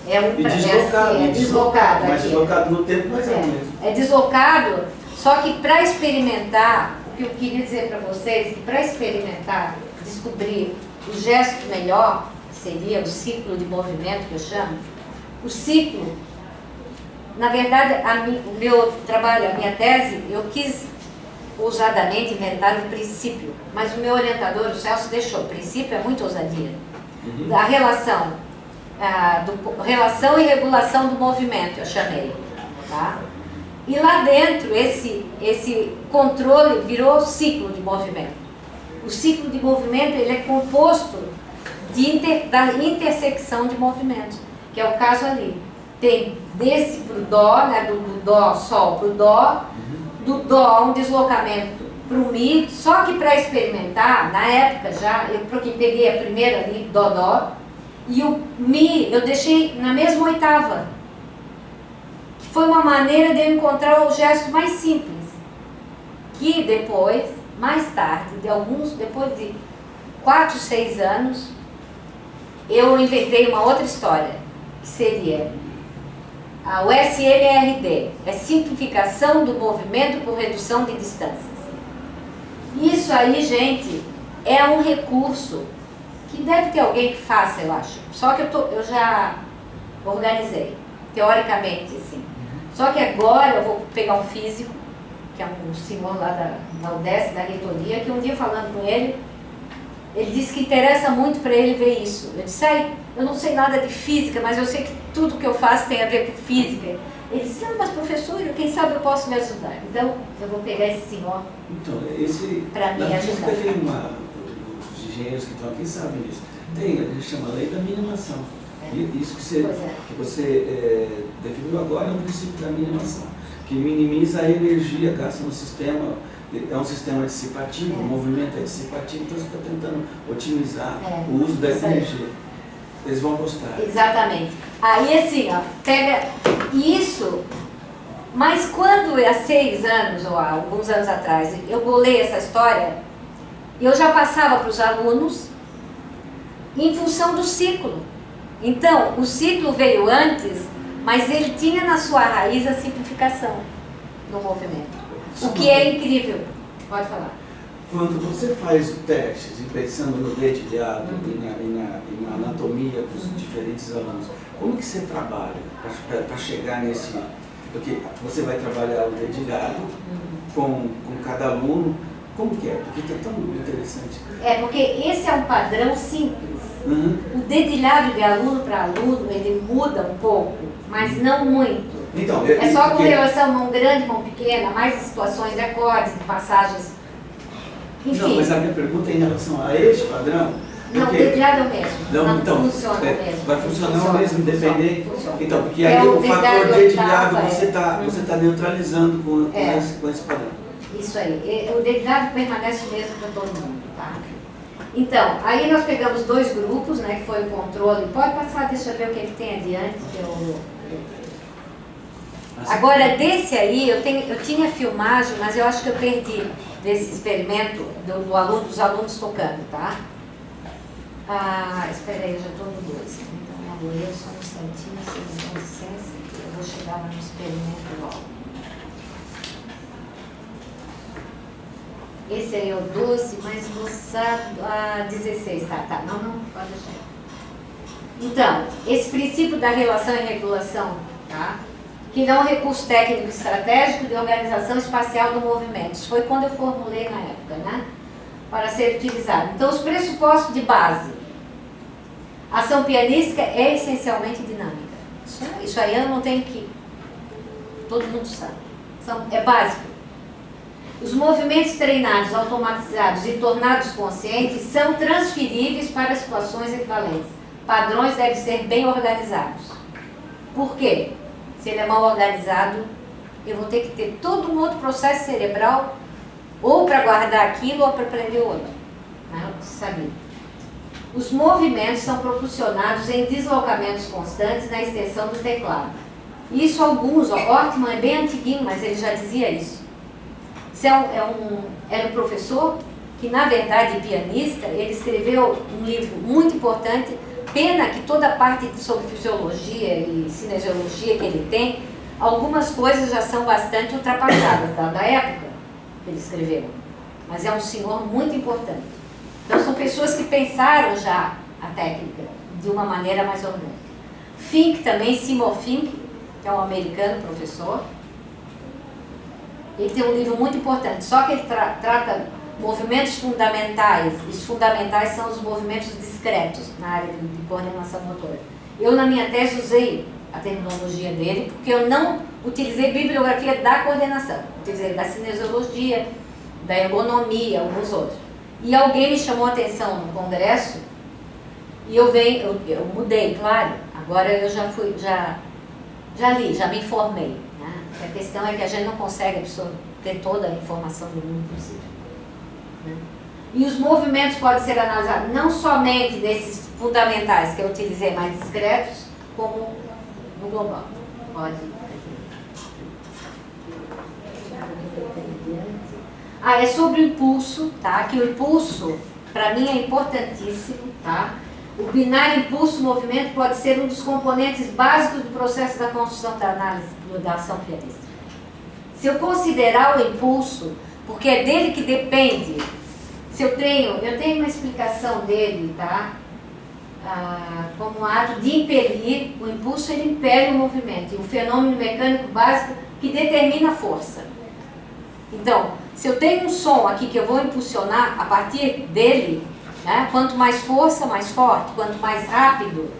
E deslocado. Mas deslocado no tempo, mas é o mesmo. É deslocado, só que para experimentar, o que eu queria dizer para vocês, que para experimentar, descobrir o gesto melhor, seria o ciclo de movimento que eu chamo, o ciclo, na verdade, o meu trabalho, a minha tese, eu quis ousadamente inventar um princípio, mas o meu orientador, o Celso, deixou. O princípio é muito ousadia. A relação, relação e regulação do movimento, eu chamei. Tá? E lá dentro, esse controle virou o ciclo de movimento. O ciclo de movimento ele é composto da intersecção de movimentos, que é o caso ali. Tem desse para o dó, né, do dó, sol para o dó, do dó um deslocamento para o mi, só que para experimentar, na época já, eu peguei a primeira ali, dó, dó, e o mi eu deixei na mesma oitava, que foi uma maneira de eu encontrar o gesto mais simples, que depois, mais tarde, depois de 4, 6 anos, eu inventei uma outra história, que seria o SMRD, é simplificação do movimento por redução de distâncias. Isso aí, gente, é um recurso que deve ter alguém que faça, eu acho. Só que eu já organizei, teoricamente, assim. Só que agora eu vou pegar um físico, que é um senhor lá da UDESC, da reitoria, que um dia falando com ele disse que interessa muito para ele ver isso. Eu disse, eu não sei nada de física, mas eu sei que tudo que eu faço tem a ver com física. Ele disse, não, mas professor, quem sabe eu posso lhe ajudar. Então, eu vou pegar esse senhor para me ajudar. Tem os engenheiros que estão aqui sabem disso. A gente chama lei da minimação. Isso que você definiu agora é um princípio da minimação, que minimiza a energia gasta no sistema. É um sistema dissipativo, o movimento é dissipativo, então você está tentando otimizar o uso dessa energia. Eles vão gostar. Exatamente. Aí assim, pega isso, mas quando há 6 anos, ou há alguns anos atrás, eu bolei essa história, eu já passava para os alunos em função do ciclo. Então, o ciclo veio antes, mas ele tinha na sua raiz a simplificação do movimento. O que é incrível. Pode falar. Quando você faz o teste, pensando no dedilhado e na anatomia dos diferentes alunos, como que você trabalha para chegar nesse... Porque você vai trabalhar o dedilhado com cada aluno. Como que é? Porque é tão interessante. Porque esse é um padrão simples. O dedilhado de aluno para aluno, ele muda um pouco, mas não muito. Então, é só com relação a mão grande, mão pequena, mais situações de acordes, de passagens, enfim. Não, mas a minha pergunta é em relação a este padrão. Não, o dedilhado é o mesmo. Não, então, funciona mesmo. Vai funcionar o mesmo, independente. Funciona. Então, porque aí o fator dedilhado você tá neutralizando com esse padrão. Isso aí. O dedilhado permanece o mesmo para todo mundo, tá? Então, aí nós pegamos 2 grupos, né, que foi o controle. Pode passar, deixa eu ver o que ele tem adiante. Agora, desse aí, eu tinha filmagem, mas eu acho que eu perdi desse experimento dos alunos tocando, tá? Espera aí, eu já estou no 2. Então, agora só um instantinho, se me dão licença, que eu vou chegar no experimento logo. Esse aí é o 12, mas no sábado, 16, tá, não, pode deixar. Então, esse princípio da relação e regulação, tá? Que não é um recurso técnico e estratégico de organização espacial do movimento. Isso foi quando eu formulei na época, né? Para ser utilizado. Então, os pressupostos de base. A ação pianística é essencialmente dinâmica. Isso aí eu não tenho que... Todo mundo sabe. É básico. Os movimentos treinados, automatizados e tornados conscientes são transferíveis para situações equivalentes. Padrões devem ser bem organizados. Por quê? Se ele é mal organizado, eu vou ter que ter todo um outro processo cerebral ou para guardar aquilo ou para aprender outro. Né? Sabe? Os movimentos são propulsionados em deslocamentos constantes na extensão do teclado. Isso alguns, Ortmann é bem antiguinho, mas ele já dizia isso. Era um professor que, na verdade, é pianista. Ele escreveu um livro muito importante. Pena que toda a parte sobre fisiologia e cinesiologia que ele tem, algumas coisas já são bastante ultrapassadas da época que ele escreveu. Mas é um senhor muito importante. Então, são pessoas que pensaram já a técnica de uma maneira mais orgânica. Fink também, Seymour Fink, que é um americano professor. Ele tem um livro muito importante, só que ele trata movimentos fundamentais. Os fundamentais são os movimentos discretos na área de coordenação motora. Eu, na minha tese, usei a terminologia dele, porque eu não utilizei bibliografia da coordenação. Utilizei da cinesiologia, da ergonomia, alguns outros. E alguém me chamou a atenção no congresso, e eu mudei, claro. Agora eu já li, já me informei. A questão é que a gente não consegue ter toda a informação do mundo possível. Né? E os movimentos podem ser analisados não somente desses fundamentais que eu utilizei mais discretos, como no global. Pode. É sobre o impulso, tá? Que o impulso, para mim, é importantíssimo, tá? O binário impulso-movimento pode ser um dos componentes básicos do processo da construção da análise da ação pianística. Se eu considerar o impulso, porque é dele que depende, se eu tenho uma explicação dele, tá? Como ato de impelir, o impulso ele impele o movimento, e o fenômeno mecânico básico que determina a força. Então, se eu tenho um som aqui que eu vou impulsionar a partir dele, né? Quanto mais força, mais forte, quanto mais rápido.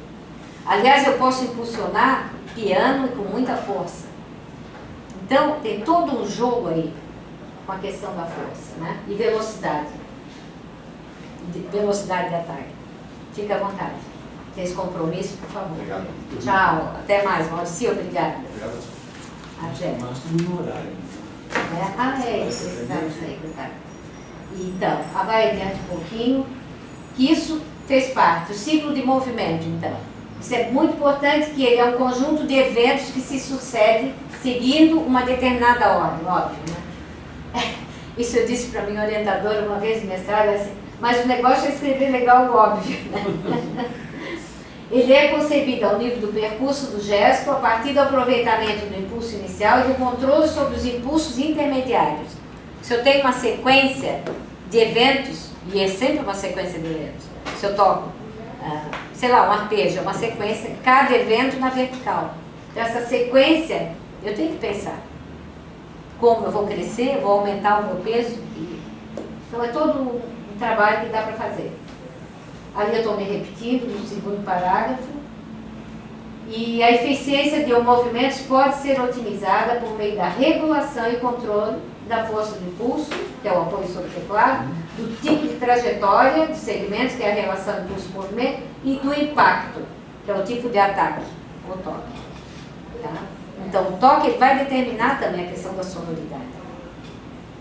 Aliás, eu posso impulsionar piano com muita força. Então, tem todo um jogo aí com a questão da força, né? E velocidade. Velocidade de ataque. Fique à vontade. Tem esse compromisso, por favor. Obrigado. Tchau. Até mais, Maurício. Obrigada. Obrigado. Até. Mas estou no horário. Isso. Tá. Então, vai adiante um pouquinho. Que isso fez parte. O ciclo de movimento, então. Isso é muito importante, que ele é um conjunto de eventos que se sucedem seguindo uma determinada ordem, óbvio, né? Isso eu disse para minha orientadora uma vez no mestrado, assim, mas o negócio é escrever legal o óbvio, né? Ele é concebido ao nível do percurso do gesto, a partir do aproveitamento do impulso inicial e do controle sobre os impulsos intermediários. Se eu tenho uma sequência de eventos, e é sempre uma sequência de eventos, se eu toco, sei lá, um arpejo, é uma sequência, cada evento na vertical. Então, essa sequência, eu tenho que pensar como eu vou crescer, eu vou aumentar o meu peso. Então, é todo um trabalho que dá para fazer. Ali eu estou me repetindo no segundo parágrafo. E a eficiência de movimentos pode ser otimizada por meio da regulação e controle da força do impulso, que é o apoio sobre o teclado, do tipo de trajetória de segmentos, que é a relação impulso-movimento, e do impacto, que é o tipo de ataque, o toque. Tá? Então, o toque ele vai determinar também a questão da sonoridade.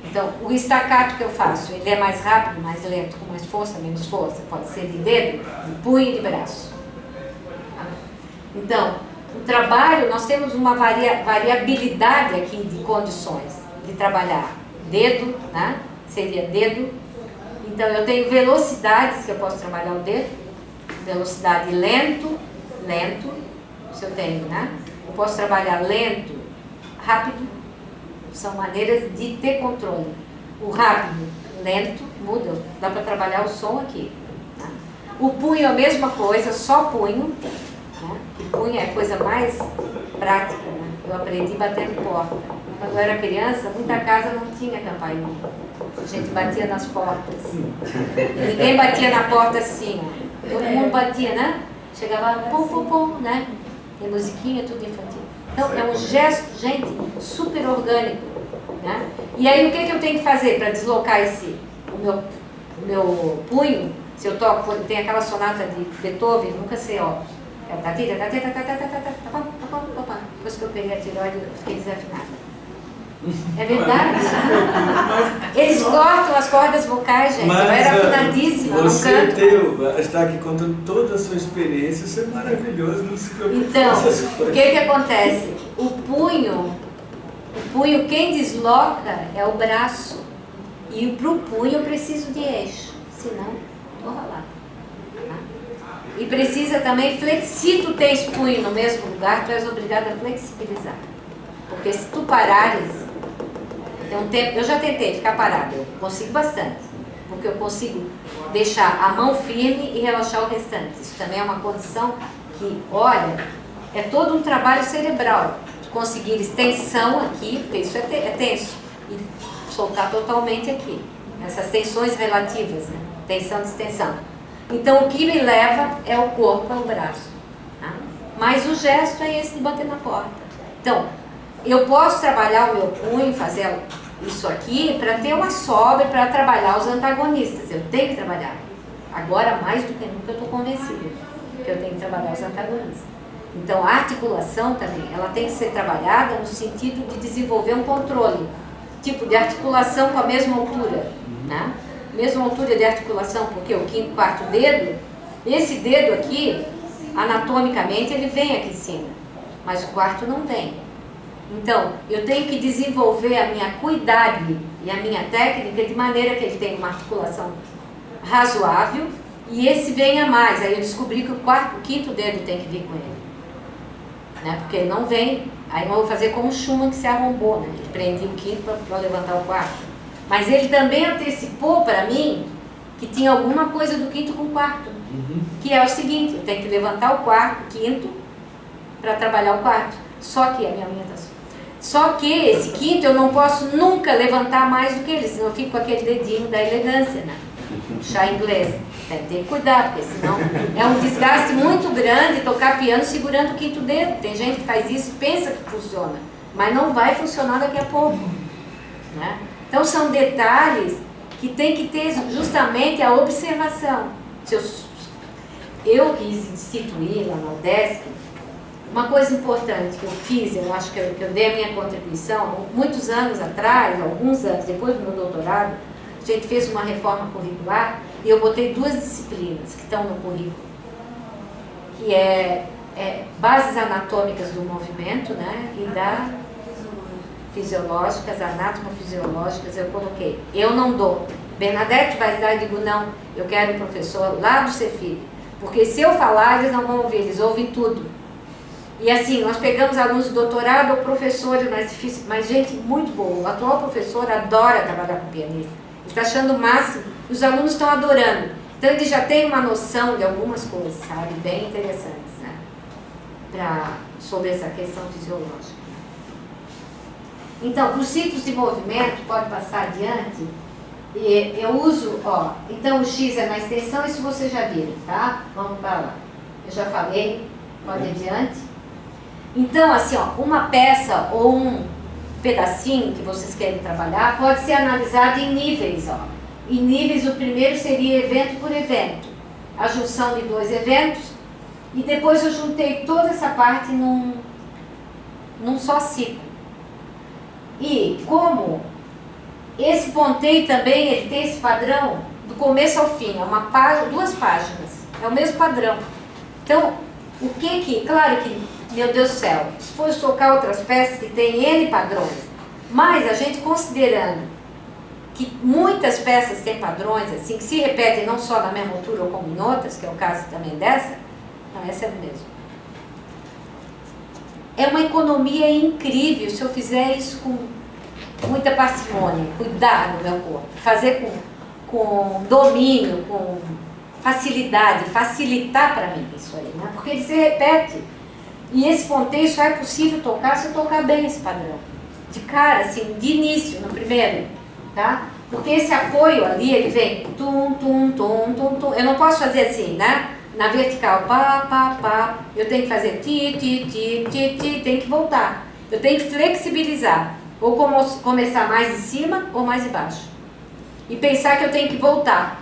Então, o staccato que eu faço, ele é mais rápido, mais lento, com mais força, menos força. Pode ser de dedo, de punho e de braço. Então, o trabalho, nós temos uma variabilidade aqui de condições de trabalhar. Dedo, né? Seria dedo. Então, eu tenho velocidades que eu posso trabalhar o dedo. Velocidade lento, se eu tenho, né? Eu posso trabalhar lento, rápido. São maneiras de ter controle. O rápido, lento, muda. Dá para trabalhar o som aqui. Tá? O punho é a mesma coisa, só punho. Né? O punho é a coisa mais prática. Né? Eu aprendi batendo porta. Quando eu era criança, muita casa não tinha campainha. A gente batia nas portas. E ninguém batia na porta assim. Ó. Todo mundo batia, né? Chegava pum, pum, pum, né? Tem musiquinha, tudo infantil. Então, é um gesto, gente, super orgânico. Né? E aí, o que eu tenho que fazer para deslocar o meu punho? Se eu toco, tem aquela sonata de Beethoven, nunca sei, ó. Depois que eu peguei a tireoide, eu fiquei desafinada. É verdade? Eles cortam as cordas vocais, gente. Eu era afinadíssima, você não canto. está aqui contando toda a sua experiência, isso é maravilhoso, não se preocupe então, com essas coisas. O que acontece? O punho, quem desloca é o braço. E para o punho eu preciso de eixo, senão estou ralada. Tá? E precisa também, se tu tens punho no mesmo lugar, tu és obrigado a flexibilizar. Porque se tu parares, tem um tempo, eu já tentei ficar parada, eu consigo bastante, porque eu consigo deixar a mão firme e relaxar o restante. Isso também é uma condição que, olha, é todo um trabalho cerebral, de conseguir extensão aqui, porque isso é tenso, e soltar totalmente aqui, essas tensões relativas, né? Tensão e extensão. Então o que me leva é o corpo, é o braço. Tá? Mas o gesto é esse de bater na porta. Então, eu posso trabalhar o meu punho, fazer isso aqui, para ter uma sobra, para trabalhar os antagonistas. Eu tenho que trabalhar. Agora, mais do que nunca, eu estou convencida que eu tenho que trabalhar os antagonistas. Então, a articulação também, ela tem que ser trabalhada no sentido de desenvolver um controle. Tipo de articulação com a mesma altura. Né? Mesma altura de articulação, porque o quinto, quarto dedo, esse dedo aqui, anatomicamente, ele vem aqui em cima. Mas o quarto não vem. Então, eu tenho que desenvolver a minha cuidade e a minha técnica de maneira que ele tenha uma articulação razoável e esse venha mais. Aí eu descobri que o quinto dedo tem que vir com ele. Né? Porque ele não vem, aí eu vou fazer como o Schumann que se arrombou, né? Ele prendia o quinto para levantar o quarto. Mas ele também antecipou para mim que tinha alguma coisa do quinto com o quarto. Que é o seguinte, eu tenho que levantar o quinto, para trabalhar o quarto. Só que a minha unha está assim. Só que esse quinto eu não posso nunca levantar mais do que ele, senão eu fico com aquele dedinho da elegância, né? Chá inglês. Tem que cuidar, porque senão é um desgaste muito grande tocar piano segurando o quinto dedo. Tem gente que faz isso e pensa que funciona, mas não vai funcionar daqui a pouco. Né? Então são detalhes que tem que ter justamente a observação. Eu quis instituir lá na UDESC uma coisa importante que eu fiz, eu acho que eu dei a minha contribuição, muitos anos atrás, alguns anos depois do meu doutorado, a gente fez uma reforma curricular e eu botei 2 disciplinas que estão no currículo, que é bases anatômicas do movimento, né, e da fisiológicas, anátomo-fisiológicas, eu coloquei. Eu não dou. Bernadette vai dar, eu digo não, eu quero um professor lá do Cefig, Porque se eu falar, eles não vão ouvir, eles ouvem tudo. E assim, nós pegamos alunos de doutorado ou professores mais difíceis, mas gente muito boa. O atual professor adora trabalhar com pianista. Ele está achando o máximo, e os alunos estão adorando. Então ele já tem uma noção de algumas coisas, sabe, bem interessantes, né? Sobre essa questão fisiológica. Então, para os ciclos de movimento, pode passar adiante, eu uso, ó, então o X é na extensão, isso vocês já viram, tá? Vamos para lá. Eu já falei, pode ir adiante. Então, assim, ó, uma peça ou um pedacinho que vocês querem trabalhar pode ser analisado em níveis, ó. Em níveis, o primeiro seria evento por evento, a junção de dois eventos, e depois eu juntei toda essa parte num só ciclo. E como esse ponteio também, ele tem esse padrão do começo ao fim, é uma página, 2 páginas, é o mesmo padrão. Então, o que, claro que, meu Deus do céu, se for tocar outras peças que tem N padrões, mas a gente considerando que muitas peças têm padrões, assim, que se repetem não só na mesma altura ou como em outras, que é o caso também dessa, não, essa é o mesmo. É uma economia incrível se eu fizer isso com muita parcimônia, cuidar do meu corpo, fazer com domínio, com facilidade, facilitar para mim isso aí, né? Porque ele se repete. E esse ponteio só é possível tocar se eu tocar bem esse padrão. De cara, assim, de início, no primeiro, tá? Porque esse apoio ali, ele vem tum, tum, tum, tum, tum. Eu não posso fazer assim, né? Na vertical, pá, pá, pá. Eu tenho que fazer ti, ti, ti, ti, ti, tem que voltar. Eu tenho que flexibilizar. Ou começar mais de cima ou mais de baixo. E pensar que eu tenho que voltar.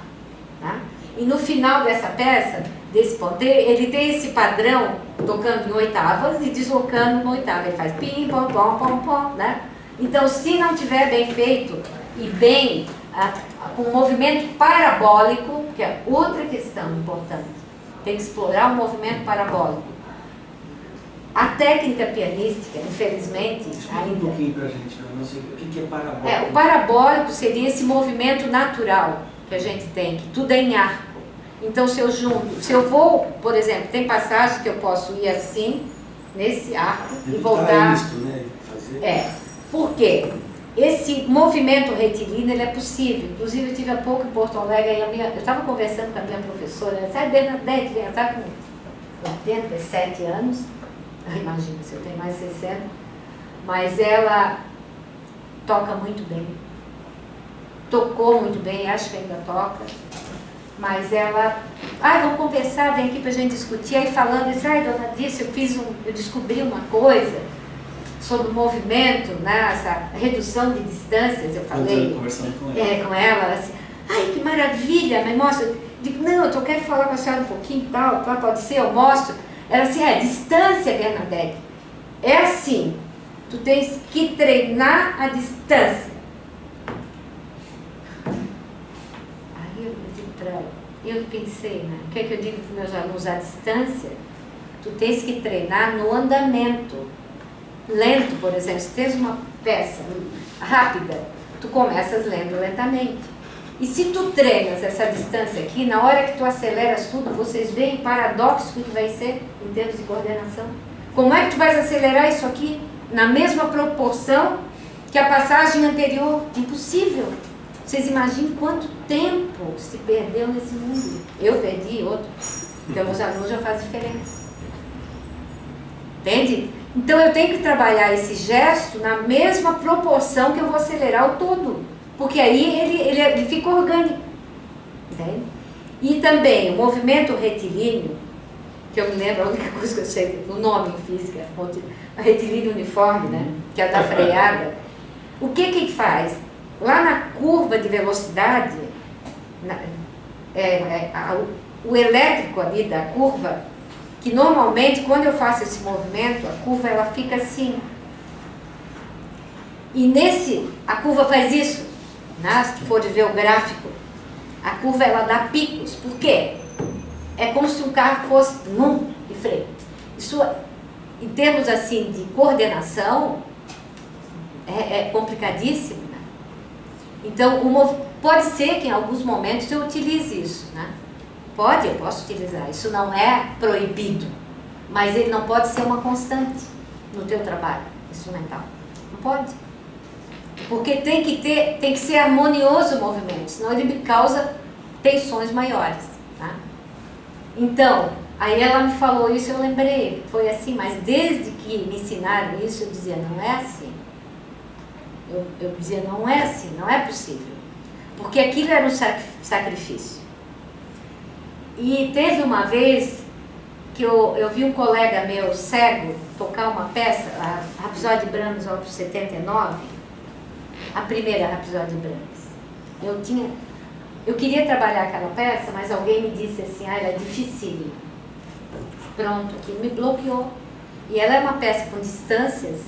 Tá? E no final dessa peça, desse ponteio, ele tem esse padrão tocando em oitavas e deslocando no oitavo. Ele faz pim, pom, pom, pom, pom, né? Então, se não tiver bem feito e bem, com um movimento parabólico, que é outra questão importante, tem que explorar o movimento parabólico. A técnica pianística, infelizmente, explica um pouquinho pra gente, eu não sei o que é parabólico. O parabólico seria esse movimento natural que a gente tem, que tudo é em arco. Então, se eu junto, se eu vou, por exemplo, tem passagem que eu posso ir assim, nesse arco, e voltar. Isto, né? Fazer. Por quê? Esse movimento retilíneo, ele é possível. Inclusive, eu tive há pouco em Porto Alegre, eu estava conversando com a minha professora, ela sabe, Bernadette, ela está com 87 anos, imagina se eu tenho mais 60, mas ela toca muito bem, tocou muito bem, acho que ainda toca, mas ela, vamos conversar, vem aqui pra gente discutir, aí falando, disse, dona Dice, eu descobri uma coisa sobre o movimento, né, essa redução de distâncias, eu falei, conversando com ela, assim, que maravilha, mas mostra, eu digo, não, eu quero falar com a senhora um pouquinho, tal, pode ser, eu mostro. Ela assim, distância, Bernadette, é assim, tu tens que treinar a distância. Aí eu digo para ela, eu pensei, né, o que é que eu digo para os meus alunos? A distância, tu tens que treinar no andamento. Lento, por exemplo, se tens uma peça rápida, tu começas lendo lentamente. E se tu treinas essa distância aqui, na hora que tu aceleras tudo, vocês veem o paradoxo que vai ser em termos de coordenação. Como é que tu vais acelerar isso aqui na mesma proporção que a passagem anterior? Impossível. Vocês imaginem quanto tempo se perdeu nesse mundo. Eu perdi outros. Então, os alunos já fazem diferença. Entende? Então, eu tenho que trabalhar esse gesto na mesma proporção que eu vou acelerar o todo. Porque aí ele fica orgânico. Entende? E também o movimento retilíneo, que eu me lembro, a única coisa que eu sei, o nome em física, a retilíneo uniforme, né? Que é a da freada. O que faz? Lá na curva de velocidade, o elétrico ali da curva, que normalmente quando eu faço esse movimento, a curva ela fica assim. E a curva faz isso, né? Se for ver o gráfico, a curva ela dá picos. Por quê? É como se um carro fosse de freio. Isso, em termos assim de coordenação, é complicadíssimo, né? Então, pode ser que em alguns momentos eu utilize isso, né? Pode, eu posso utilizar. Isso não é proibido, mas ele não pode ser uma constante no teu trabalho instrumental. Não pode. Porque tem que ser harmonioso o movimento, senão ele me causa tensões maiores. Tá? Então, aí ela me falou isso, eu lembrei, foi assim, mas desde que me ensinaram isso, eu dizia, não é assim. Eu dizia, não é assim, não é possível. Porque aquilo era um sacrifício. E teve uma vez que eu vi um colega meu cego tocar uma peça, a Rapsódia de Brahms, Opus 79, a primeira Rapsódia de Brahms. Eu queria trabalhar aquela peça, mas alguém me disse assim, ela é dificílima. Pronto, aquilo me bloqueou. E ela é uma peça com distâncias,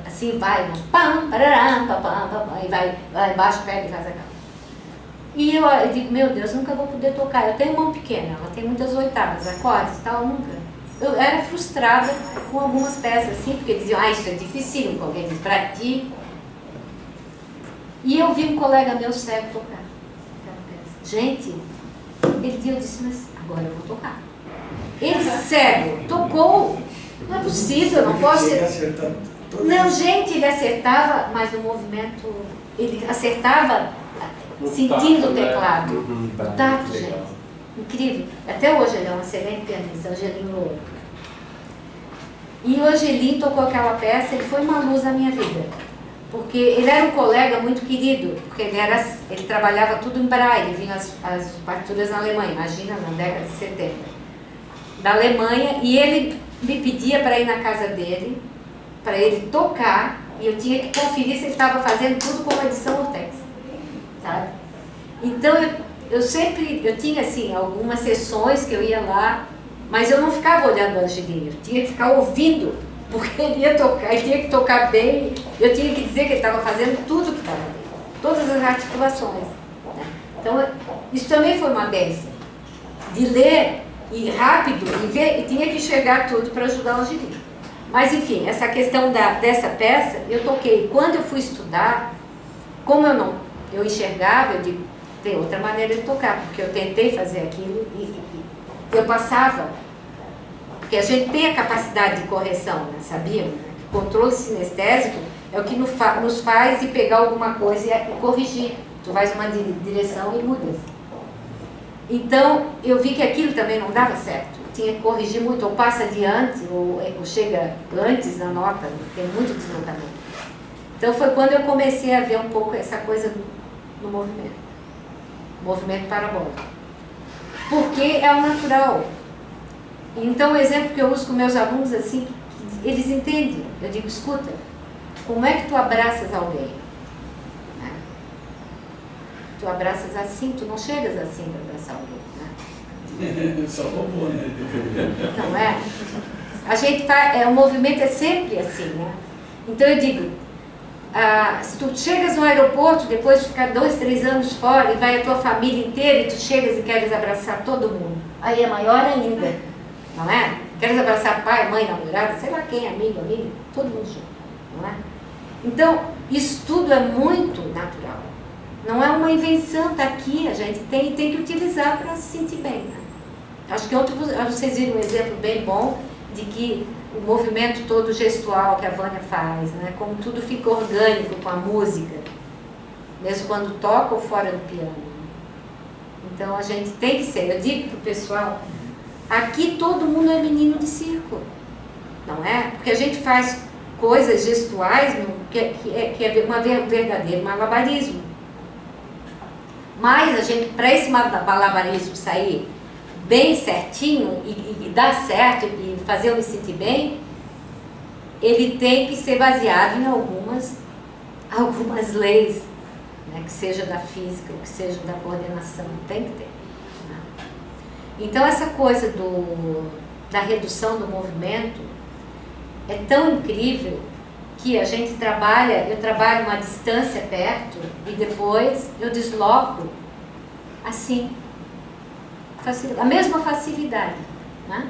assim vai, pam, pararam, pam, pam, pam, e vai lá embaixo, pega e faz aquela. E eu digo, meu Deus, nunca vou poder tocar. Eu tenho mão pequena, ela tem muitas oitavas, acordes e tal, nunca. Eu era frustrada com algumas peças assim, porque diziam, isso é difícil, alguém diz, pra ti. E eu vi um colega meu cego tocar aquela peça. Gente, eu disse, mas agora eu vou tocar. Ele cego, tocou, não é possível, eu não posso ser... Não, gente, ele acertava, mas o movimento, ele acertava sentindo o teclado. O tato, gente. Incrível. Até hoje ele é um excelente pianista, Angelim Louro. E o Angelim tocou aquela peça, ele foi uma luz na minha vida. Porque ele era um colega muito querido, porque ele trabalhava tudo em Braille, ele vinha as partituras na Alemanha, imagina, na década de 70. Da Alemanha, e ele me pedia para ir na casa dele, para ele tocar, e eu tinha que conferir se ele estava fazendo tudo com a edição Urtex, sabe? Então eu tinha assim algumas sessões que eu ia lá, mas eu não ficava olhando o Angelim, eu tinha que ficar ouvindo, porque ele ia tocar, ele tinha que tocar bem, eu tinha que dizer que ele estava fazendo tudo que estava bem, todas as articulações, né? Então isso também foi uma bênção, de ler e rápido e ver, e tinha que enxergar tudo para ajudar o Angelim. Mas enfim, essa questão dessa peça, eu toquei. Quando eu fui estudar, como eu enxergava, eu digo, tem outra maneira de tocar, porque eu tentei fazer aquilo e eu passava, porque a gente tem a capacidade de correção, né, sabiam? O controle sinestésico é o que nos faz ir pegar alguma coisa e corrigir. Tu vais uma direção e mudas. Então, eu vi que aquilo também não dava certo. Tinha que corrigir muito, ou passa adiante, ou chega antes na nota, tem muito deslocamento. Então foi quando eu comecei a ver um pouco essa coisa do movimento parabólico. Porque é o natural. Então o exemplo que eu uso com meus alunos, assim, eles entendem. Eu digo, escuta, como é que tu abraças alguém? Né? Tu abraças assim, tu não chegas assim para abraçar alguém. Só robô, né? Não é? A gente o movimento é sempre assim, né? Então eu digo, se tu chegas no aeroporto, depois de ficar 2, 3 anos fora, e vai a tua família inteira, e tu chegas e queres abraçar todo mundo, aí é maior ainda, não é? Queres abraçar pai, mãe, namorada, sei lá quem, amigo, amiga, todo mundo junto, não é? Então, isso tudo é muito natural. Não é uma invenção, está aqui, a gente tem que utilizar para se sentir bem, né? Acho que ontem vocês viram um exemplo bem bom de que o movimento todo gestual que a Vânia faz, né? Como tudo fica orgânico com a música, mesmo quando toca ou fora do piano. Então a gente tem que ser, eu digo para o pessoal, aqui todo mundo é menino de circo, não é? Porque a gente faz coisas gestuais que é um verdadeiro malabarismo. Mas a gente, para esse malabarismo sair bem certinho e dar certo e fazer eu me sentir bem, ele tem que ser baseado em algumas leis, né, que seja da física, que seja da coordenação, tem que ter. Né? Então essa coisa da redução do movimento é tão incrível que a gente eu trabalho uma distância perto e depois eu desloco assim, a mesma facilidade, né?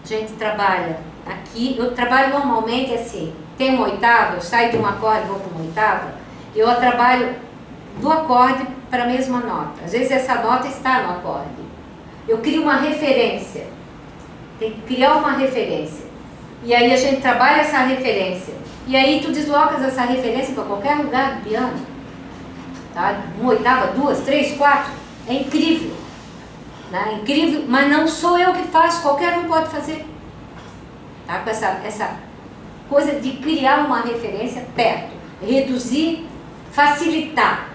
A gente trabalha aqui, eu trabalho normalmente assim, tem uma oitava, eu saio de um acorde e vou para uma oitava, eu trabalho do acorde para a mesma nota. Às vezes essa nota está no acorde, eu crio uma referência. Tem que criar uma referência. E aí a gente trabalha essa referência. E aí tu deslocas essa referência para qualquer lugar do piano. Tá? Uma oitava, duas, três, quatro. É incrível. Né? É incrível, mas não sou eu que faço, qualquer um pode fazer. Tá? Com essa coisa de criar uma referência perto. Reduzir, facilitar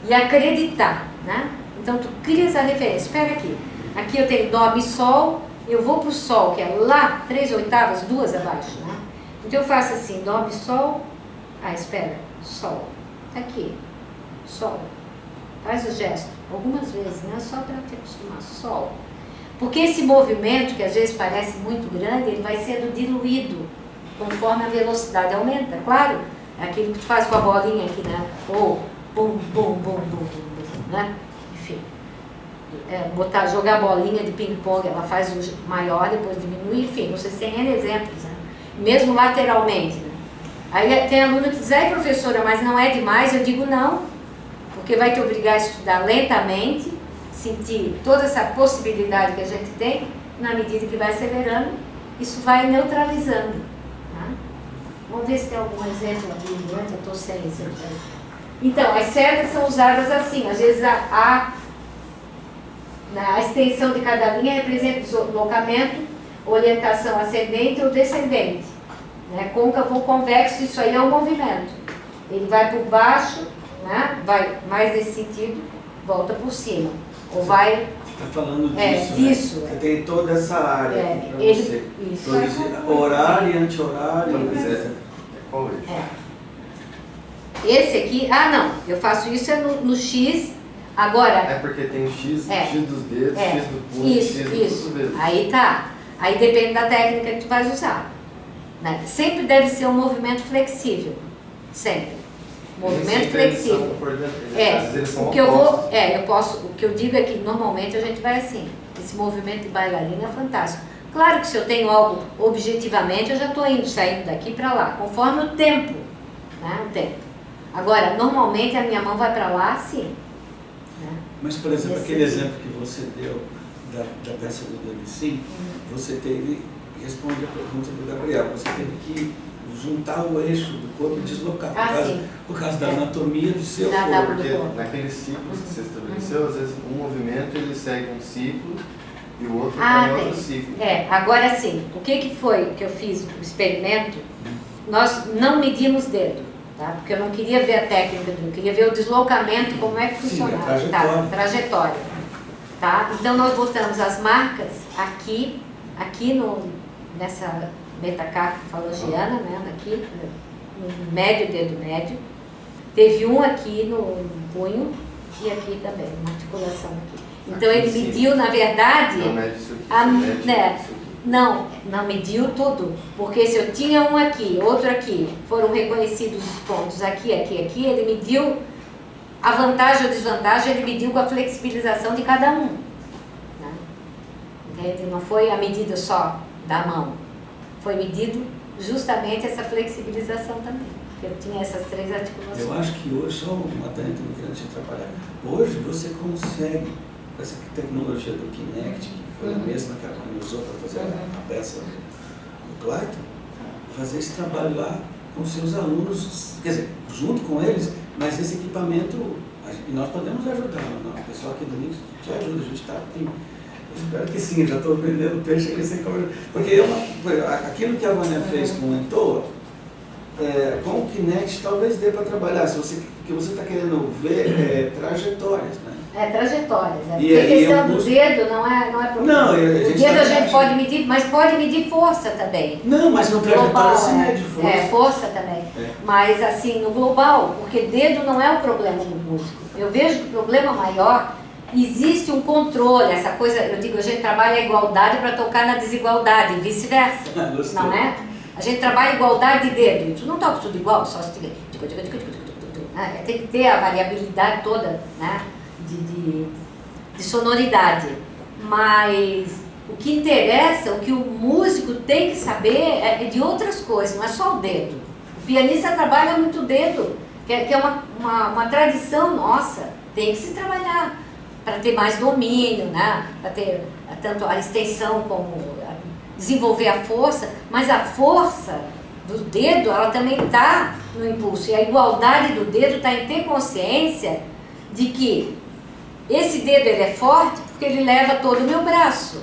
e acreditar. Né? Então tu cria essa referência. Pega aqui. Aqui eu tenho Dó, Mi, Sol. Eu vou para o Sol, que é lá, 3 oitavas, 2 abaixo, né? Então eu faço assim, Dó, Mi, Sol. Ah, espera, Sol. Tá aqui, Sol. Faz o gesto, algumas vezes, né? Só para te acostumar, Sol. Porque esse movimento, que às vezes parece muito grande, ele vai sendo diluído conforme a velocidade aumenta, claro. É aquilo que tu faz com a bolinha aqui, né? Ou, bum, bum, bum, bum, bum, bum, né? Enfim. Jogar a bolinha de ping-pong, ela faz o maior, depois diminui, enfim, vocês têm N exemplos, né? Mesmo lateralmente, né? Aí tem aluno que diz, ai professora, mas não é demais? Eu digo não, porque vai te obrigar a estudar lentamente, sentir toda essa possibilidade que a gente tem, na medida que vai acelerando, isso vai neutralizando, né? Vamos ver se tem algum exemplo aqui, né? Eu estou sem exemplo. Então, as setas são usadas assim, às vezes a extensão de cada linha representa deslocamento, orientação ascendente ou descendente. Né? Côncavo ou convexo, isso aí é um movimento. Ele vai por baixo, né? Vai mais nesse sentido, volta por cima. Ou vai... Você está falando disso, disso. Né? Você tem toda essa área para você. Isso. Horário, anti-horário, Qual Esse aqui, não, eu faço isso no X. Agora... É porque tem o X, X dos dedos, X do punho, isso, X isso. dos dedos. Aí tá. Aí depende da técnica que tu vais usar. Né? Sempre deve ser um movimento flexível. Sempre. Movimento flexível. O que eu vou... o que eu digo é que normalmente a gente vai assim. Esse movimento de bailarina é fantástico. Claro que se eu tenho algo objetivamente, eu já estou saindo daqui para lá, conforme o tempo. Né? O tempo. Agora, normalmente a minha mão vai para lá, sim. Mas, por exemplo, aquele exemplo que você deu da peça do Debussy, você teve, responde a pergunta do Gabriel, você teve que juntar o eixo do corpo e deslocar, por causa da anatomia do seu corpo. Porque naqueles ciclos que você estabeleceu, às vezes um movimento ele segue um ciclo e o outro tem outro ciclo. Agora sim, o que foi que eu fiz o experimento? Nós não medimos dedo. Tá? Porque eu não queria ver a técnica, eu queria ver o deslocamento, como é que funcionava. Sim, a trajetória. Tá? Então nós botamos as marcas aqui nessa metacarpa falangiana, né? Aqui, no médio, dedo médio. Teve um aqui no punho e aqui também, uma articulação aqui. Então aqui, ele mediu, na verdade... Não mede isso aqui, Não mediu tudo, porque se eu tinha um aqui, outro aqui, foram reconhecidos os pontos aqui, ele mediu a vantagem ou desvantagem, ele mediu com a flexibilização de cada um. Né? Entende? Não foi a medida só da mão, foi medido justamente essa flexibilização também, porque eu tinha essas 3 articulações. Eu acho que hoje, só uma tenta não querendo te atrapalhar, hoje você consegue, com essa tecnologia do Kinect, foi a mesma que a Rony usou para fazer a peça do Clayton, fazer esse trabalho lá com seus alunos, quer dizer, junto com eles, mas esse equipamento, e nós podemos ajudar, o pessoal aqui do Nix te ajuda, a gente está afim. Eu espero que sim, já estou vendendo peixe aqui sem comer. Porque aquilo que a Vânia fez com o Entoa, com o Kinect talvez dê para trabalhar, porque você está querendo ver trajetórias, né? Trajetórias. Porque a questão do dedo não é problema. Não, o dedo a gente pode medir, mas pode medir força também. Não, mas no trajetória se mede força. Força também. Mas assim, no global, porque dedo não é o problema do músico. Eu vejo que o problema maior, existe um controle, essa coisa, eu digo, a gente trabalha a igualdade para tocar na desigualdade, e vice-versa. Não é? A gente trabalha igualdade de dedo, tu não toca tudo igual, só se tiver. Tem que ter a variabilidade toda, né? De sonoridade. Mas o que interessa, o que o músico tem que saber é de outras coisas, não é só o dedo. O pianista trabalha muito o dedo, que é uma tradição nossa, tem que se trabalhar. para ter mais domínio, né? Para ter tanto a extensão como desenvolver a força, mas a força do dedo, ela também está no impulso. E a igualdade do dedo está em ter consciência de que esse dedo ele é forte porque ele leva todo o meu braço.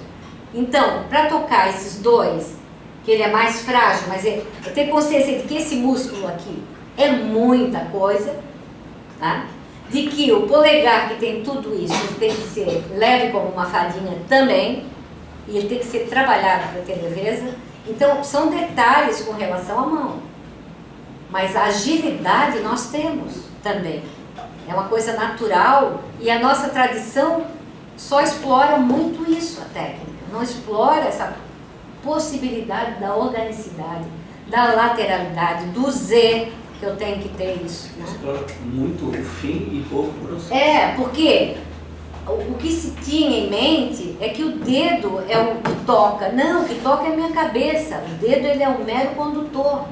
Então, para tocar esses dois, que ele é mais frágil, mas é ter consciência de que esse músculo aqui é muita coisa, tá? De que o polegar que tem tudo isso, ele tem que ser leve como uma fadinha também, e ele tem que ser trabalhado para ter leveza. Então, são detalhes com relação à mão. Mas a agilidade nós temos também. É uma coisa natural e a nossa tradição só explora muito isso, a técnica. Não explora essa possibilidade da organicidade, da lateralidade, do Z, que eu tenho que ter isso. Né? Explora muito o fim e pouco o processo. Porque o que se tinha em mente é que o dedo é o que toca. Não, o que toca é a minha cabeça. O dedo ele é um mero condutor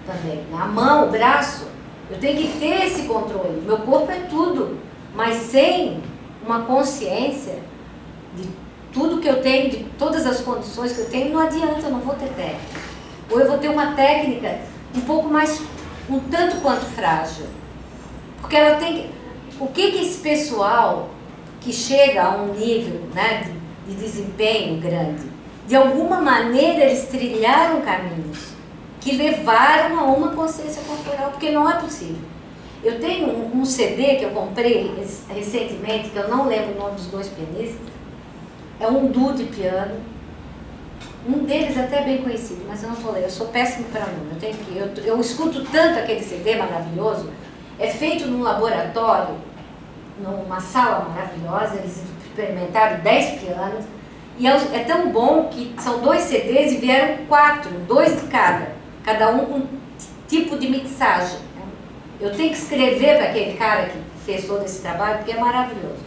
também. A mão, o braço, eu tenho que ter esse controle. Meu corpo é tudo, mas sem uma consciência de tudo que eu tenho, de todas as condições que eu tenho, não adianta, eu não vou ter técnica. Ou eu vou ter uma técnica um pouco mais, um tanto quanto frágil. Porque ela tem que... O que esse pessoal que chega a um nível, né, de desempenho grande, de alguma maneira eles trilharam caminhos que levaram a uma consciência corporal, porque não é possível. Eu tenho um CD que eu comprei recentemente, que eu não lembro o nome dos dois pianistas, é um duo de piano, um deles até bem conhecido, mas eu não vou ler, eu sou péssimo para nome, eu escuto tanto aquele CD maravilhoso, é feito num laboratório, numa sala maravilhosa, eles experimentaram 10 pianos, e é tão bom que são 2 CDs e vieram 4, 2 de cada um com tipo de mixagem. Eu tenho que escrever para aquele cara que fez todo esse trabalho, porque é maravilhoso.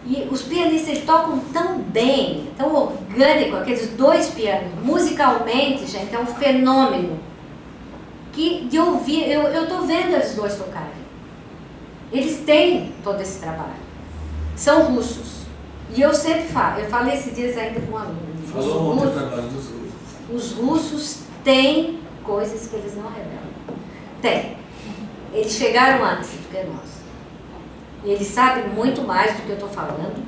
E os pianistas eles tocam tão bem, tão orgânico, aqueles 2 pianos, musicalmente, gente, é um fenômeno, que de ouvir, eu estou vendo eles 2 tocarem. Eles têm todo esse trabalho. São russos. E eu sempre falo, eu falei esses dias ainda com um aluno. Falou ontem para nós dos russos. Os russos têm coisas que eles não revelam. Tem. Eles chegaram antes do que nós. E eles sabem muito mais do que eu estou falando,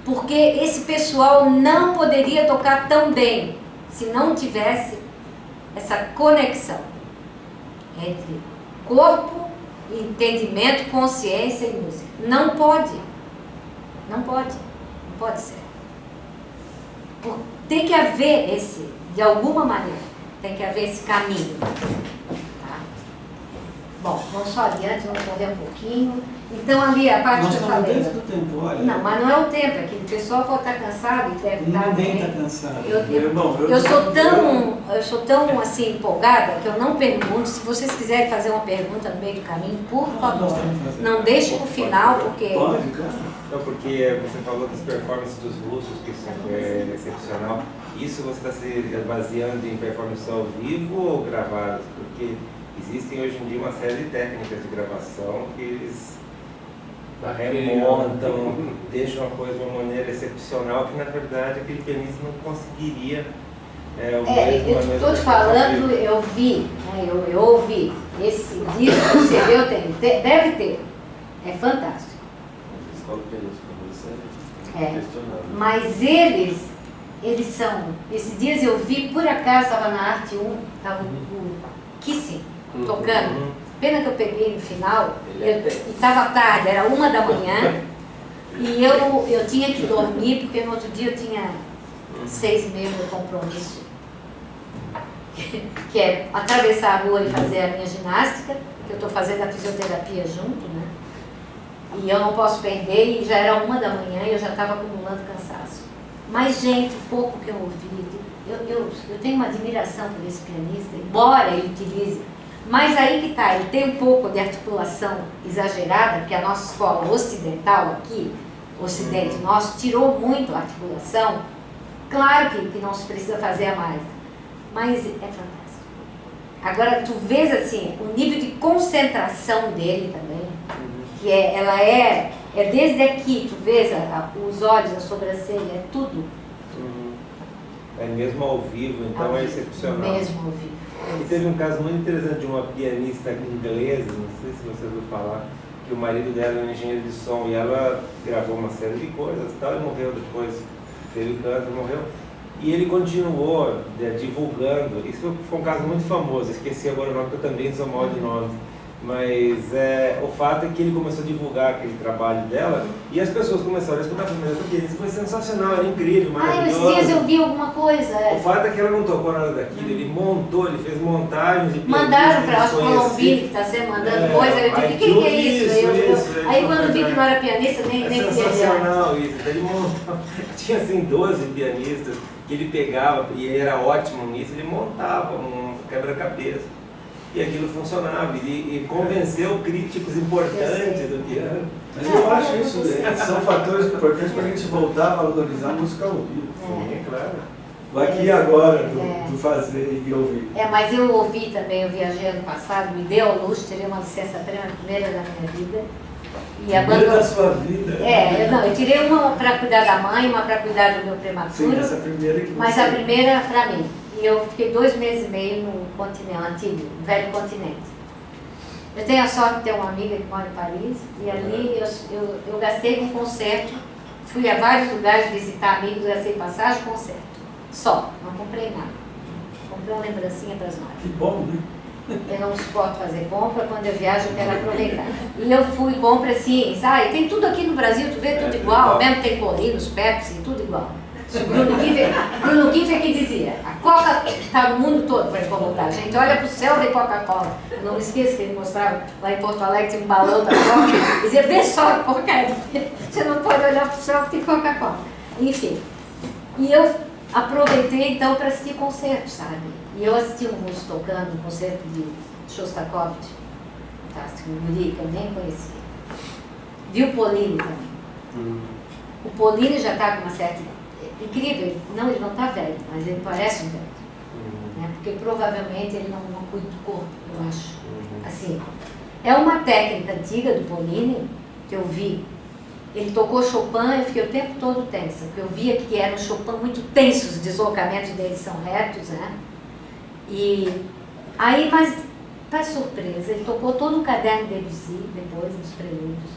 porque esse pessoal não poderia tocar tão bem se não tivesse essa conexão entre corpo, entendimento, consciência e música. Não pode. Não pode. Não pode ser. Tem que haver esse, de alguma maneira, tem que haver esse caminho. Tá? Bom, vamos só adiante, vamos correr um pouquinho. Então ali a parte que eu falei. Dentro do tempo, olha. Não, mas não é o tempo, é que o pessoal pode estar cansado e deve estar. Ninguém está cansado. Eu sou tão assim empolgada que eu não pergunto. Se vocês quiserem fazer uma pergunta no meio do caminho, por favor, não deixe para o final, porque. Pode, cara. Não, porque você falou das performances dos russos, que é excepcional. Isso você está se baseando em performances ao vivo ou gravadas? Porque existem hoje em dia uma série de técnicas de gravação que eles remontam, deixam a coisa de uma maneira excepcional que na verdade aquele pianista não conseguiria. Eu estou te falando, eu vi, né, eu ouvi esse disco, o CD eu tenho, deve ter, é fantástico. Mas eles são, esses dias eu vi, por acaso estava na Arte 1, estava o Kissing tocando. Pena que eu peguei no final, e estava tarde, era 1 da manhã, e eu tinha que dormir, porque no outro dia eu tinha 6h30 de compromisso, que é atravessar a rua e fazer a minha ginástica, que eu estou fazendo a fisioterapia junto, né? E eu não posso perder, e já era 1 da manhã e eu já estava acumulando cansaço. Mas, gente, o pouco que eu ouvi, eu tenho uma admiração por esse pianista, embora ele utilize. Mas aí que está, ele tem um pouco de articulação exagerada, porque a nossa escola ocidental aqui, ocidente nosso, tirou muito a articulação. Claro que não se precisa fazer a mais, mas é fantástico. Agora, tu vês assim, o nível de concentração dele também, que ela é É desde aqui, tu vês os olhos, a sobrancelha, é tudo. É mesmo ao vivo, então é excepcional. Mesmo ao vivo. E teve um caso muito interessante de uma pianista inglesa, não sei se você ouviu falar, que o marido dela era um engenheiro de som e ela gravou uma série de coisas e tal, e morreu depois, teve câncer, morreu. E ele continuou divulgando, isso foi um caso muito famoso, esqueci agora o nome, porque eu também sou mal de nome. Mas o fato é que ele começou a divulgar aquele trabalho dela e as pessoas começaram a escutar a primeira vez. Isso foi sensacional, era incrível, maravilhoso. Esses dias eu vi alguma coisa. O fato é que ela não tocou nada daquilo, ele montou, ele fez montagens de mandaram para a Colombina, que está sempre mandando coisa. Eu digo, o que é isso? Aí quando vi que não era pianista, nem é sensacional isso. Ele montou, tinha assim 12 pianistas que ele pegava, e ele era ótimo nisso, ele montava um quebra-cabeça. E aquilo funcionava, e convenceu críticos importantes do piano. Mas eu acho isso, são fatores importantes para a gente voltar a valorizar a música ao vivo. Sim, claro. O aqui e agora, do fazer e ouvir. Mas eu ouvi também, eu viajei ano passado, me deu ao luxo, tirei uma licença-prêmio, a primeira da minha vida. Primeira da sua vida. Eu tirei uma para cuidar da mãe, uma para cuidar do meu prematuro. Sim, essa primeira que mas a primeira para mim. E eu fiquei 2 meses e meio no continente antigo, no velho continente. Eu tenho a sorte de ter uma amiga que mora em Paris, e ali eu gastei um concerto, fui a vários lugares visitar amigos, gastei passagem e concerto. Só, não comprei nada. Comprei uma lembrancinha para as noivas. Que bom, né? Eu não suporto fazer compra, quando eu viajo eu quero aproveitar. E eu fui compra assim, sabe? Tem tudo aqui no Brasil, tu vê tudo igual, mesmo tem Colinos, Pepsi, tudo igual. Bruno Kiefer que dizia, a Coca está no mundo todo para incomodar. A gente olha para o céu e vê Coca-Cola. Eu não me esqueço que ele mostrava lá em Porto Alegre, tinha um balão da Coca, e dizia, vê só porcaria. Você não pode olhar para o céu que tem Coca-Cola. Enfim. E eu aproveitei então para assistir concertos, sabe? E eu assisti um russo tocando um concerto de Shostakovich, fantástico, um guri que eu nem conhecia. Vi o Polini também. O Polini já está com uma certa idade. Incrível, não, ele não está velho, mas ele parece um velho. Né? Porque provavelmente ele não cuida do corpo, eu acho. Assim, é uma técnica antiga do Polini, que eu vi. Ele tocou Chopin, eu fiquei o tempo todo tensa, porque eu via que era um Chopin muito tenso, os deslocamentos dele são retos, né? E aí, mas para surpresa, ele tocou todo o caderno de Debussy, depois dos prelúdios,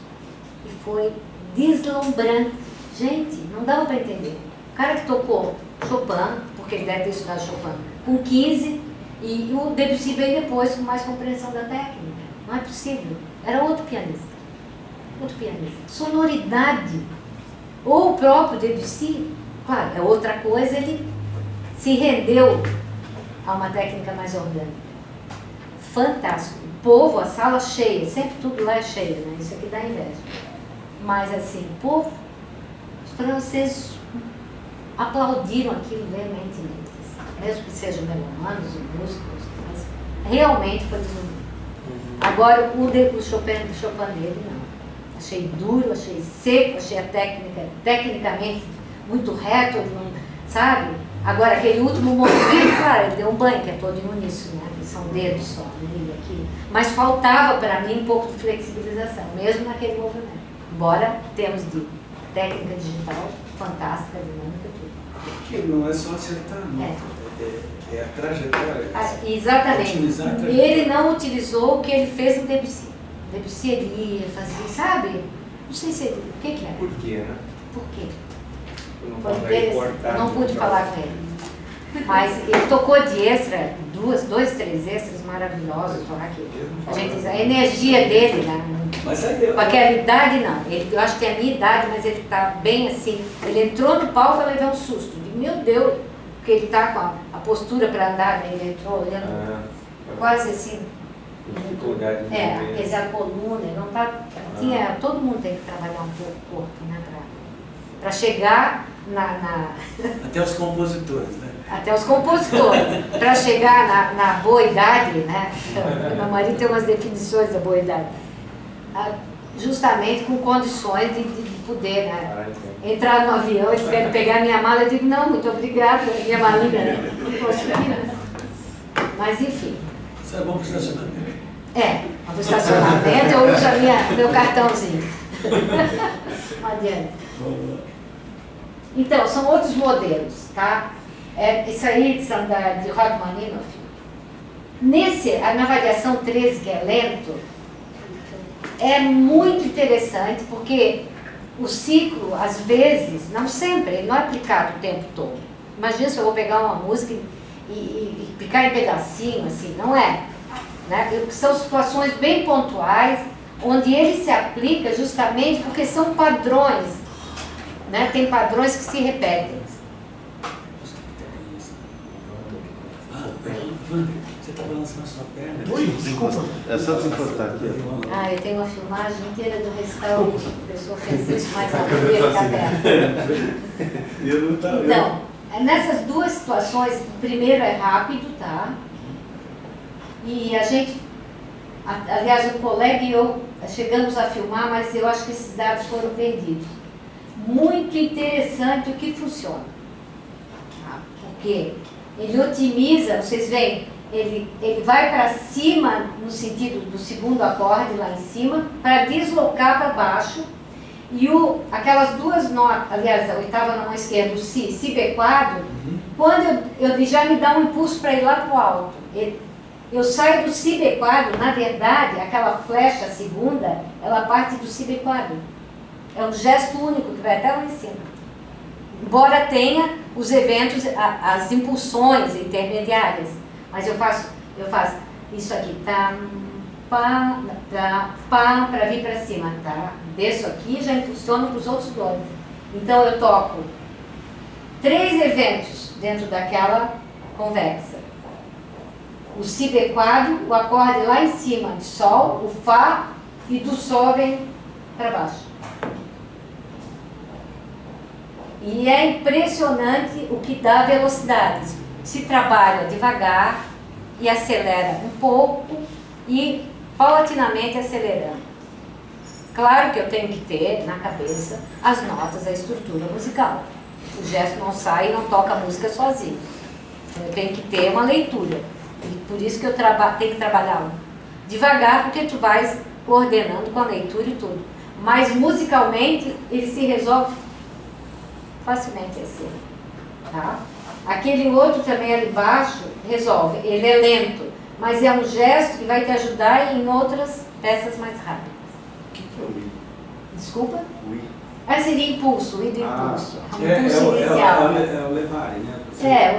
e foi deslumbrante. Gente, não dava para entender. O cara que tocou Chopin, porque ele deve ter estudado Chopin, com 15, e o Debussy veio depois com mais compreensão da técnica. Não é possível. Era outro pianista. Outro pianista. Sonoridade. Ou o próprio Debussy, claro, é outra coisa, ele se rendeu a uma técnica mais orgânica. Fantástico. O povo, a sala cheia, sempre tudo lá é cheio, né? Isso aqui dá inveja. Mas assim, o povo, os franceses aplaudiram aquilo veementemente, mesmo que sejam melomanos ou músicos, mas realmente foi deslumbrante. Agora, o Chopin dele, não. Achei duro, achei seco, achei a técnica, tecnicamente, muito reto, não, sabe? Agora, aquele último movimento, claro, ele deu um banho, que é todo em uníssono, né? Que são dedos só, aqui. Mas faltava para mim um pouco de flexibilização, mesmo naquele movimento. Embora temos de técnica digital fantástica, dinâmica, tudo. Que não é só acertar, não. É a trajetória. Exatamente. Ele não utilizou o que ele fez no Debussy. Debussy ele ia fazer, sabe? Não sei se ele... O que é? Por quê, né? Por quê? Não pude falar com ele. Mas ele tocou de extra, 2, 3 extras maravilhosos lá, que a gente diz, a energia dele, né? Mas aí, com aquela idade, não. Eu acho que é a minha idade, mas ele está bem assim. Ele entrou no palco, eu levei um susto. Eu digo, meu Deus, porque ele está com a postura para andar, né? Ele entrou olhando quase assim. Dificuldade de apesar da coluna, ele não tá. Todo mundo tem que trabalhar um pouco o corpo, né? Para chegar até os compositores, né? Até os compositores. Para chegar na boa idade, né? Então, meu marido tem umas definições da boa idade. Justamente com condições de poder, né? Entrar no avião, eles querem pegar minha mala, eu digo, não, muito obrigada, minha malinha, não posso ir, né? Mas enfim. Isso é bom para o estacionamento. Para o estacionamento eu uso meu cartãozinho. Não adianta. Então, são outros modelos, tá? Isso aí são de Rachmaninoff. Na variação 13, que é lento, é muito interessante, porque o ciclo, às vezes, não sempre, ele não é aplicado o tempo todo. Imagina se eu vou pegar uma música e picar em pedacinho, assim, não é. Né? São situações bem pontuais, onde ele se aplica justamente porque são padrões, né? Tem padrões que se repetem. Você está balançando a sua perna? Oi, desculpa. É só desencontrar aqui. Eu tenho uma filmagem inteira do restauro. A pessoa fez isso, mas não podia ficar perto. Então, nessas duas situações, o primeiro é rápido, tá? E a gente, aliás, o colega e eu chegamos a filmar, mas eu acho que esses dados foram perdidos. Muito interessante o que funciona. Tá? Porque ele otimiza, vocês veem, ele vai para cima no sentido do segundo acorde lá em cima, para deslocar para baixo, e aquelas duas notas, aliás, a oitava na mão esquerda, o si bequado, quando ele já me dá um impulso para ir lá para o alto. Eu saio do si bequado, na verdade, aquela flecha segunda, ela parte do si bequado. É um gesto único que vai até lá em cima. Embora tenha os eventos, as impulsões intermediárias, mas eu faço isso aqui, tá, pá, para vir para cima, tá? Desço aqui e já impulsiono para os outros dois. Então eu toco 3 eventos dentro daquela convexa. O si bequado, o acorde lá em cima de sol, o fá, e do sol vem para baixo. E é impressionante o que dá velocidades. Se trabalha devagar e acelera um pouco e paulatinamente acelerando. Claro que eu tenho que ter na cabeça as notas, a estrutura musical. O gesto não sai e não toca a música sozinho. Eu tenho que ter uma leitura. E por isso que eu tenho que trabalhar devagar, porque tu vais coordenando com a leitura e tudo. Mas musicalmente ele se resolve facilmente assim, tá? Aquele outro também ali embaixo resolve, ele é lento, mas é um gesto que vai te ajudar em outras peças mais rápidas. O que é o I? Desculpa? O I. Seria impulso, o I do impulso. Impulso inicial. É o levare, né?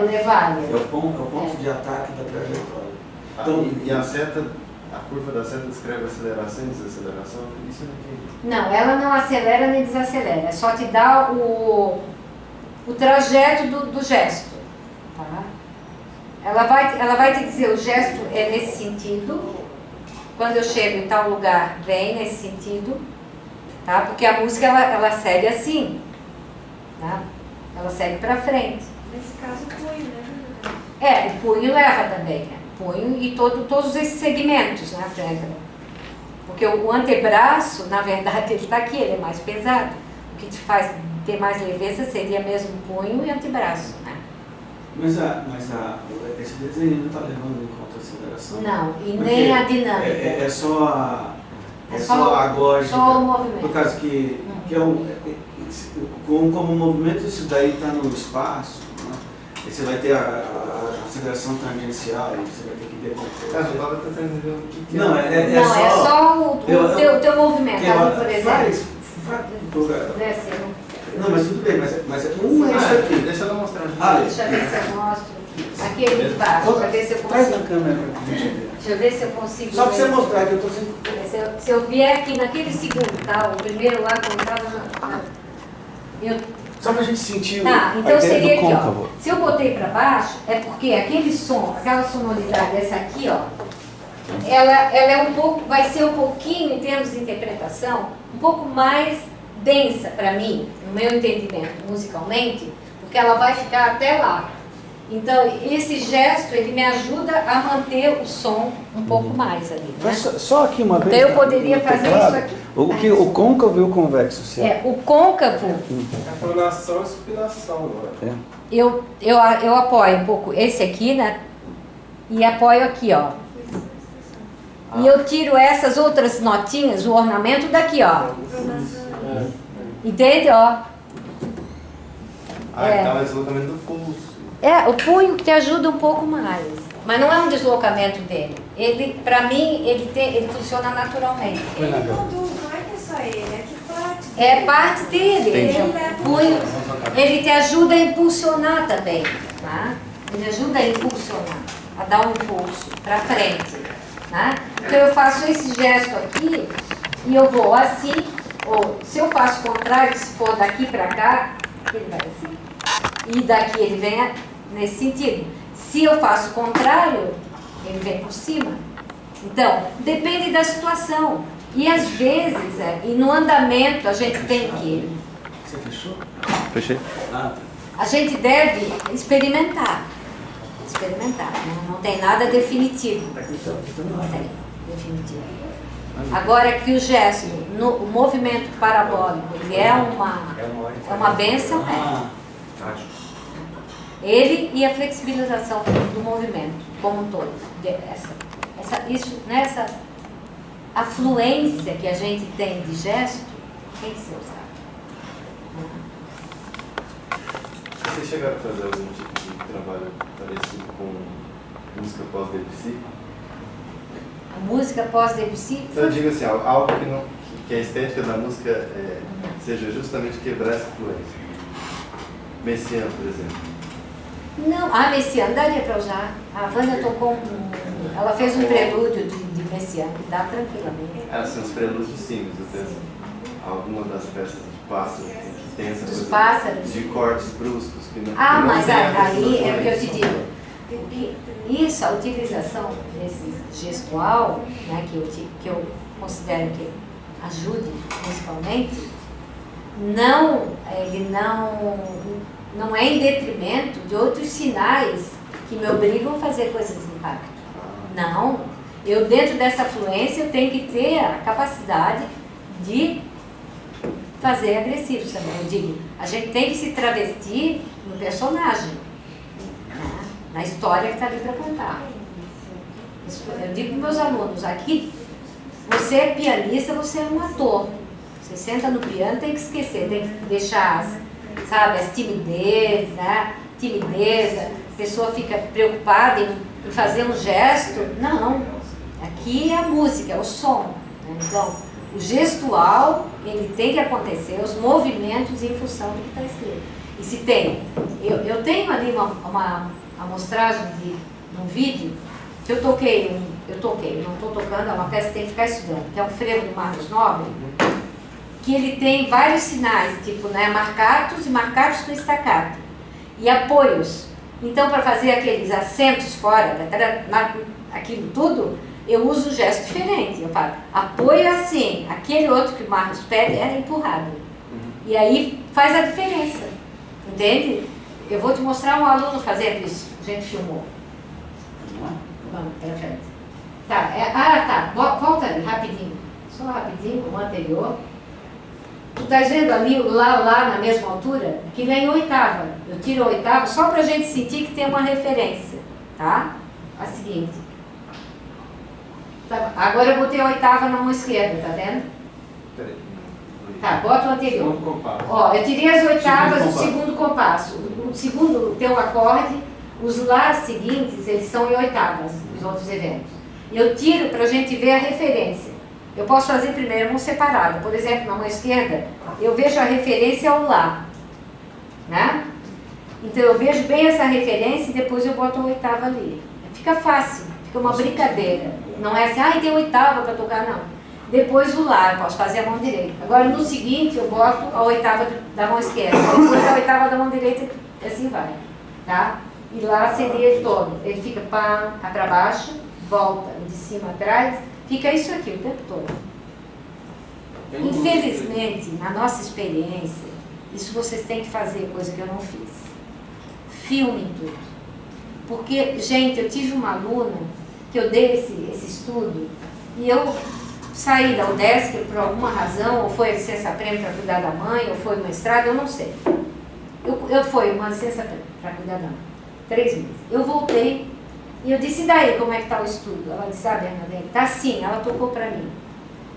O levare. É o ponto de ataque da trajetória. Então, e a seta, a curva da seta descreve aceleração e desaceleração? Isso eu não entendi. Não, ela não acelera nem desacelera, é só te dá o trajeto do gesto, tá? Ela vai te dizer, o gesto é nesse sentido, quando eu chego em tal lugar, vem nesse sentido, tá? Porque a música, ela segue assim, tá? Ela segue para frente. Nesse caso, o punho, né? O punho leva também, né? Punho e todos esses segmentos, né? Porque o antebraço, na verdade, ele está aqui, ele é mais pesado. O que te faz ter mais leveza seria mesmo punho e antebraço, né? Mas esse desenho não está levando em conta a aceleração? Não, e porque nem a dinâmica. É só só a gótica. Só o movimento. Por causa que como movimento, isso daí está no espaço, né? E você vai ter a aceleração tangencial, e você vai ter que decompor. Eu estava tentando entender o que Não, é só o teu movimento, ali, por exemplo. Não, mas tudo bem, mas é isso aqui. Deixa eu mostrar. Deixa eu ver se eu mostro. Aquele de baixo, para ver se eu Traz consigo. a câmera pra gente ver. Deixa eu ver se eu consigo. Só para você mostrar que eu estou sem... Se eu vier aqui naquele segundo, tá? O primeiro lá, quando estava Só para a gente sentir Tá, a então ideia seria do aqui, côncavo. ó. Se eu botei para baixo, é porque aquele som, aquela sonoridade, essa aqui, ó, ela é um pouco, vai ser um pouquinho, em termos de interpretação, um pouco mais densa para mim, no meu entendimento, musicalmente, porque ela vai ficar até lá. Então, esse gesto, ele me ajuda a manter o som um pouco mais ali, né? Só aqui uma vez. Então, eu poderia fazer isso aqui. O côncavo e o convexo, certo? O côncavo, A pronação e supinação agora. eu apoio um pouco esse aqui, né? E apoio aqui, ó. E eu tiro essas outras notinhas, o ornamento daqui, ó. Entende, ó? Então é deslocamento do pulso. O punho que te ajuda um pouco mais. Mas não é um deslocamento dele. Ele, pra mim, ele funciona naturalmente. Ele conduz, não é que é só ele, é que parte. É parte dele. Ele leva Punho, ele te ajuda a impulsionar também. Tá? Ele ajuda a impulsionar, a dar um impulso pra frente. Tá? Então eu faço esse gesto aqui e eu vou assim, ou se eu faço o contrário, se for daqui pra cá, ele vai assim. E daqui ele vem nesse sentido. Se eu faço o contrário, ele vem por cima. Então, depende da situação. E às vezes, e no andamento, a gente tem que... Você fechou? Fechei. Ah, tá. A gente deve experimentar. Experimentar. Não tem nada definitivo. Não tem definitivo. Agora que o gesto, o movimento parabólico, ele é uma bênção, Acho. Ele e a flexibilização do movimento como um todo. Essa afluência que a gente tem de gesto tem que ser usada. Vocês chegaram a fazer algum tipo de trabalho parecido com música pós-Debussy? A música pós-Debussy... Então eu digo assim, algo que a estética da música seja justamente quebrar essa fluência. Messiaen, por exemplo. Não, a Messiaen daria para usar. A Vânia tocou ela fez um prelúdio de Messiaen, que dá tranquilamente. São os prelúdios simples, alguma das peças de pássaro que tem essa coisa pássaros. De cortes bruscos. Que não, mas aí é o que eu te digo. Isso, a utilização desse gestual, né, que eu considero que ajude principalmente, ele não é em detrimento de outros sinais que me obrigam a fazer coisas de impacto. Não. Eu, dentro dessa fluência, eu tenho que ter a capacidade de fazer agressivos também. Eu digo, a gente tem que se travestir no personagem, né? Na história que está ali para contar. Eu digo para meus alunos, aqui, você é pianista, você é um ator. Você senta no piano, tem que esquecer, tem que deixar as timidez, né? A pessoa fica preocupada em fazer um gesto. Não, aqui é a música, é o som. Né? Então, o gestual, ele tem que acontecer, os movimentos em função do que está escrito. E se tem, eu tenho ali uma amostragem de um vídeo que eu toquei, não estou tocando, é uma peça que tem que ficar estudando, que é um frevo do Marcos Nobre, que ele tem vários sinais, tipo, né, marcatos e marcatos com estacato, e apoios. Então, para fazer aqueles acentos fora, aquilo tudo, eu uso um gesto diferente. Eu falo, apoio assim, aquele outro que o Marcos pede era empurrado. E aí faz a diferença, entende? Eu vou te mostrar um aluno fazendo isso, a gente filmou. Vamos, para frente. Tá, volta ali, rapidinho. Só rapidinho, o anterior. Tu tá vendo ali, lá na mesma altura? Que vem oitava. Eu tiro a oitava só pra gente sentir que tem uma referência, tá? A seguinte. Tá, agora eu botei a oitava na mão esquerda, tá vendo? Peraí. Tá, bota o anterior. Ó, eu tirei as oitavas do segundo compasso. O segundo teu acorde, os lá seguintes, eles são em oitavas, os outros eventos. Eu tiro pra gente ver a referência. Eu posso fazer primeiro mão separada. Por exemplo, na mão esquerda, eu vejo a referência ao Lá. Né? Então eu vejo bem essa referência e depois eu boto a oitava ali. Fica fácil, fica uma brincadeira. Não é assim, tem oitava para tocar, não. Depois o Lá, eu posso fazer a mão direita. Agora no seguinte eu boto a oitava da mão esquerda. Depois a oitava da mão direita e assim vai. Tá? E Lá seria ele todo. Ele fica para baixo, volta de cima atrás. Fica isso aqui o tempo todo. Infelizmente, na nossa experiência, isso vocês têm que fazer, coisa que eu não fiz. Filmem tudo. Porque, gente, eu tive uma aluna que eu dei esse estudo e eu saí da UDESC por alguma razão, ou foi a licença-prêmio para cuidar da mãe, ou foi o mestrado, eu não sei. Eu fui uma licença-prêmio para cuidar da mãe. 3 meses. Eu voltei E eu disse, e daí, como é que está o estudo? Ela disse, Bernadette, está assim, ela tocou para mim.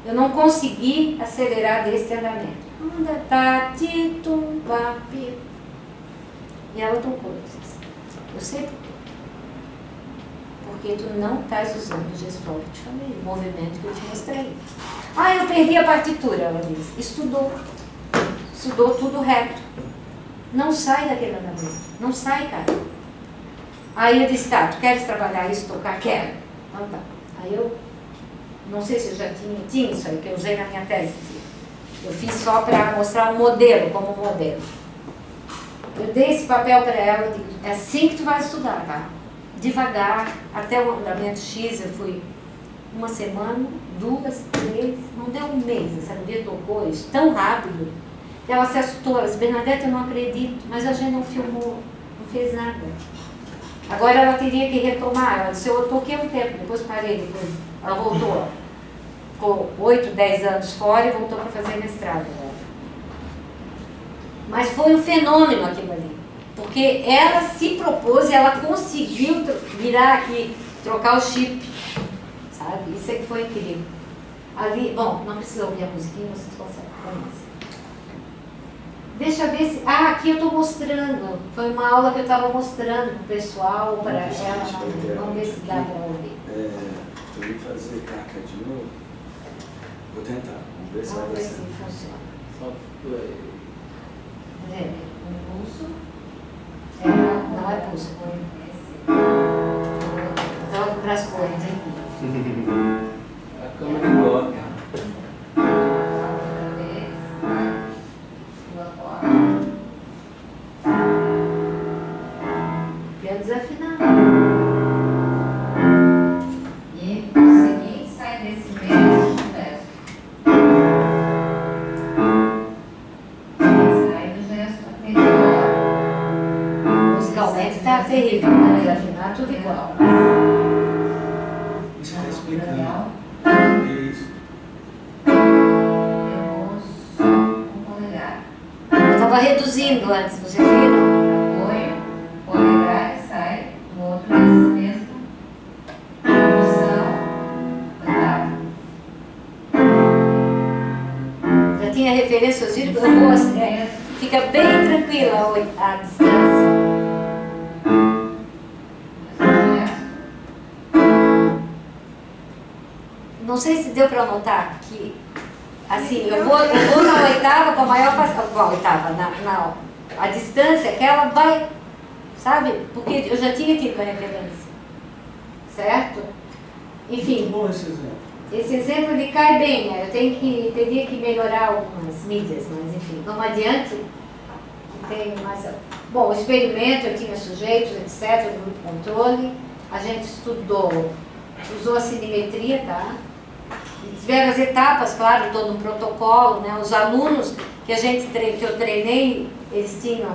Eu não consegui acelerar desse andamento. Anda, tá, titum, papi. E ela tocou. Eu sei por quê. Porque tu não estás usando o gestual que eu te falei, o movimento que eu te mostrei. Eu perdi a partitura, ela disse. Estudou tudo reto. Não sai daquele andamento. Não sai, cara. Aí eu disse, tá, tu queres trabalhar isso, tocar? Quero. Então tá. Aí eu, não sei se eu já tinha isso aí, que eu usei na minha tese. Eu fiz só para mostrar um modelo, como modelo. Eu dei esse papel para ela e disse, é assim que tu vai estudar, tá? Devagar, até o andamento X eu fui 1 semana, 2, 3, não deu um mês, essa mulher tocou isso tão rápido. Ela se assustou, ela disse, Bernadette, eu não acredito, mas a gente não filmou, não fez nada. Agora ela teria que retomar, ela disse, eu toquei um tempo, depois parei, depois ela voltou. Ficou 8, 10 anos fora e voltou para fazer mestrado. Mas foi um fenômeno aquilo ali, porque ela se propôs e ela conseguiu virar aqui, trocar o chip, sabe? Isso é que foi incrível. Ali, bom, não precisa ouvir a musiquinha, vocês conseguem conhecer. Deixa eu ver se... aqui eu estou mostrando. Foi uma aula que eu estava mostrando para o pessoal, para ela. Vamos ver se dá para ouvir. Eu vou fazer caca de novo. Vou tentar. Vamos ver se vai dar certo. Funciona. Só Um pulso. Não é pulso. Então, para as cores, hein? a câmera embora. Piano desafinado. E o seguinte sai desse mesmo gesto. Sai do gesto anterior. Musicalmente está terrível, né? Desafinar tudo igual. Você está explicando. Isso. Eu ouço o polegar. Eu estava reduzindo antes, vocês viram? Apoio, polegar e sai. O outro é esse mesmo. Posição, oitava. Já tinha referência, vocês viram? Eu vou, fica bem tranquila a distância. Não sei se deu para notar que, assim, eu vou na oitava com a maior facilidade, com a oitava, a distância que ela vai, sabe? Porque eu já tinha tido a referência, certo? Enfim, Muito bom esse exemplo. esse exemplo ele cai bem, né? Eu teria que melhorar algumas mídias, mas enfim, vamos adiante. Que tem mais... Bom, o experimento, eu tinha sujeitos, etc., do grupo controle, a gente estudou, usou a cinemetria, tá? E tiveram as etapas, claro, todo um protocolo, né? Os alunos que eu treinei, eles tinham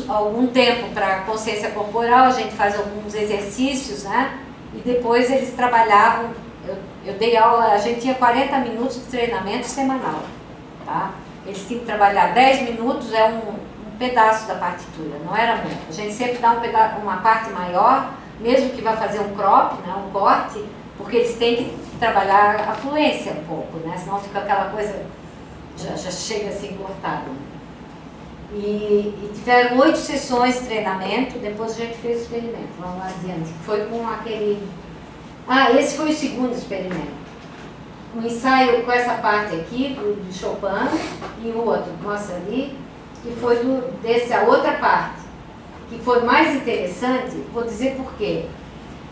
algum tempo para consciência corporal, a gente faz alguns exercícios, né? E depois eles trabalhavam, eu dei aula, a gente tinha 40 minutos de treinamento semanal, tá? Eles tinham que trabalhar 10 minutos, é um pedaço da partitura, não era muito. A gente sempre dá uma parte maior, mesmo que vá fazer um crop, né, um corte, porque eles têm que trabalhar a fluência um pouco, né? Senão fica aquela coisa, já chega assim cortada. E tiveram 8 sessões de treinamento, depois a gente fez o experimento, vamos lá adiante. Foi com aquele... esse foi o segundo experimento. Um ensaio com essa parte aqui, do Chopin, e o outro, mostra ali, que foi dessa outra parte, que foi mais interessante, vou dizer por quê.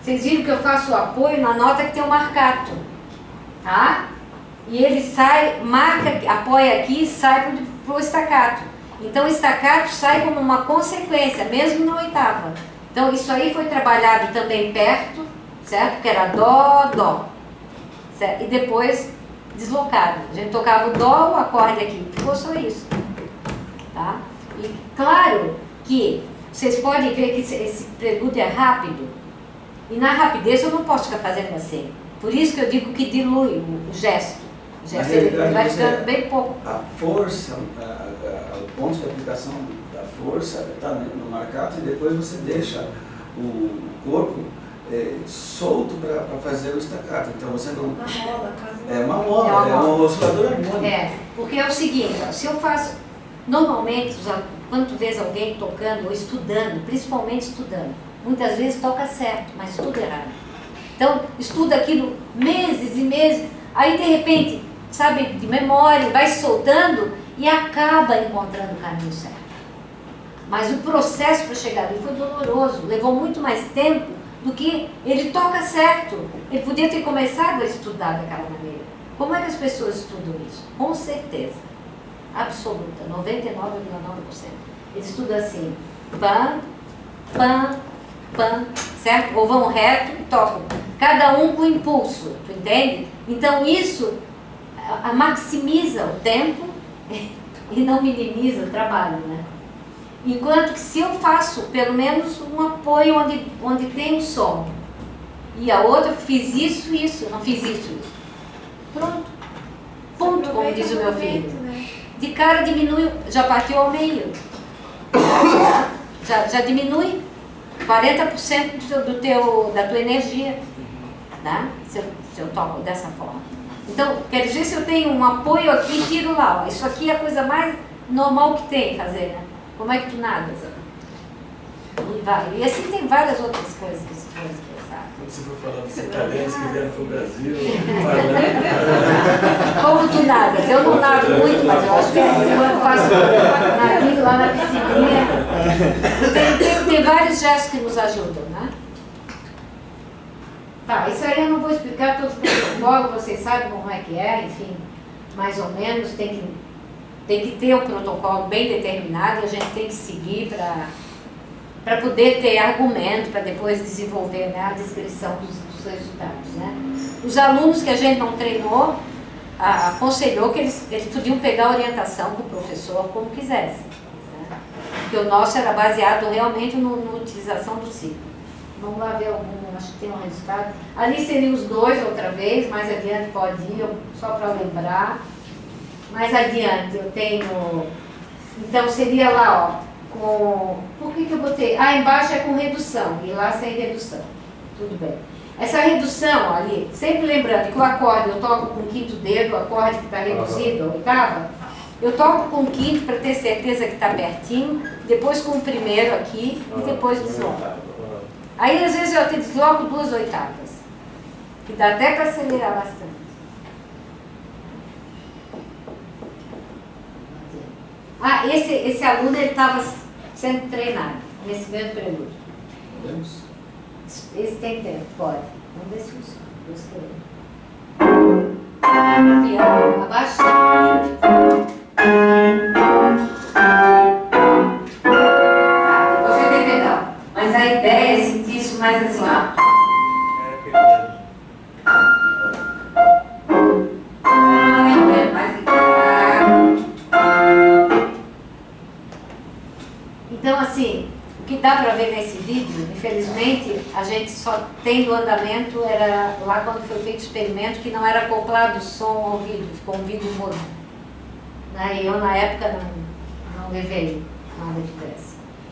Vocês viram que eu faço o apoio na nota que tem o marcato, tá? E ele sai, apoia aqui e sai pro staccato. Então o staccato sai como uma consequência, mesmo na oitava. Então isso aí foi trabalhado também perto, certo? Que era dó, dó. Certo? E depois deslocado. A gente tocava o dó, o acorde aqui. Ficou só isso. Tá? E claro que vocês podem ver que esse prelúdio é rápido. E na rapidez eu não posso ficar fazendo assim. Por isso que eu digo que dilui o gesto. O gesto ele vai ficando bem pouco. A força, o ponto de aplicação da força está no marcato e depois você deixa o corpo solto para fazer o staccato. Então você não... Uma mola, quase. É uma mola, é um oscilador harmônico. Porque é o seguinte, ó, se eu faço... Normalmente, quando tu vês alguém tocando ou estudando, principalmente estudando, muitas vezes toca certo, mas estuda errado. Então, estuda aquilo meses e meses, aí de repente, sabe, de memória, vai soltando e acaba encontrando o caminho certo. Mas o processo para chegar ali foi doloroso, levou muito mais tempo do que ele toca certo. Ele podia ter começado a estudar daquela maneira. Como é que as pessoas estudam isso? Com certeza, absoluta, 99,9%. Eles estudam assim, pam, pam, pam, certo? Ou vão reto e tocam. Cada um com impulso, tu entende? Então isso maximiza o tempo e não minimiza o trabalho, né? Enquanto que se eu faço pelo menos um apoio onde tem um som, e a outra fiz isso, não fiz isso. Pronto. Ponto, como diz o meu filho. De cara diminui, já partiu ao meio. Já diminui 40% da tua energia, né? Se eu toco dessa forma. Então, quer dizer, se eu tenho um apoio aqui, tiro lá. Ó. Isso aqui é a coisa mais normal que tem fazer, né? Como é que tu nadas? E vai. E assim tem várias outras coisas que se pode expressar. Quando você for falar dos italianos que vieram para o Brasil, como tu nadas? Eu não nado muito, mas eu acho que eu faço nadinho lá na piscininha. Tem vários gestos que nos ajudam, né? Tá, isso aí eu não vou explicar todos os protocolos, vocês sabem como é que é, enfim, mais ou menos, tem que ter um protocolo bem determinado, a gente tem que seguir para poder ter argumento, para depois desenvolver, né, a descrição dos resultados, né? Os alunos que a gente não treinou, aconselhou que eles podiam pegar orientação com o professor como quisessem, né? Porque o nosso era baseado realmente na utilização do ciclo. Vamos lá ver algum, acho que tem um resultado. Ali seriam os dois outra vez, mais adiante pode ir, só para lembrar. Mais adiante eu tenho, então seria lá, ó, com, por que eu botei? Embaixo é com redução, e lá sem redução, tudo bem. Essa redução ali, sempre lembrando que o acorde eu toco com o quinto dedo, o acorde que está reduzido, a oitava, eu toco com o quinto para ter certeza que está pertinho, depois com o primeiro aqui e depois desloco. Aí às vezes eu até desloco 2 oitavas, que dá até para acelerar bastante. Esse aluno estava sendo treinado nesse mesmo prelúdio. podemos? Esse tem tempo, pode. Vamos ver se funciona. Vou escrever. Piano, abaixo. Depois vai ter pedal. Mas a ideia é sentir isso mais assim, ó. Então, assim, o que dá para ver nesse vídeo, infelizmente, a gente só tem do andamento, era lá quando foi feito o experimento, que não era acoplado o som ao vídeo, ficou um vídeo mudo. E eu, na época, não levei nada que desse.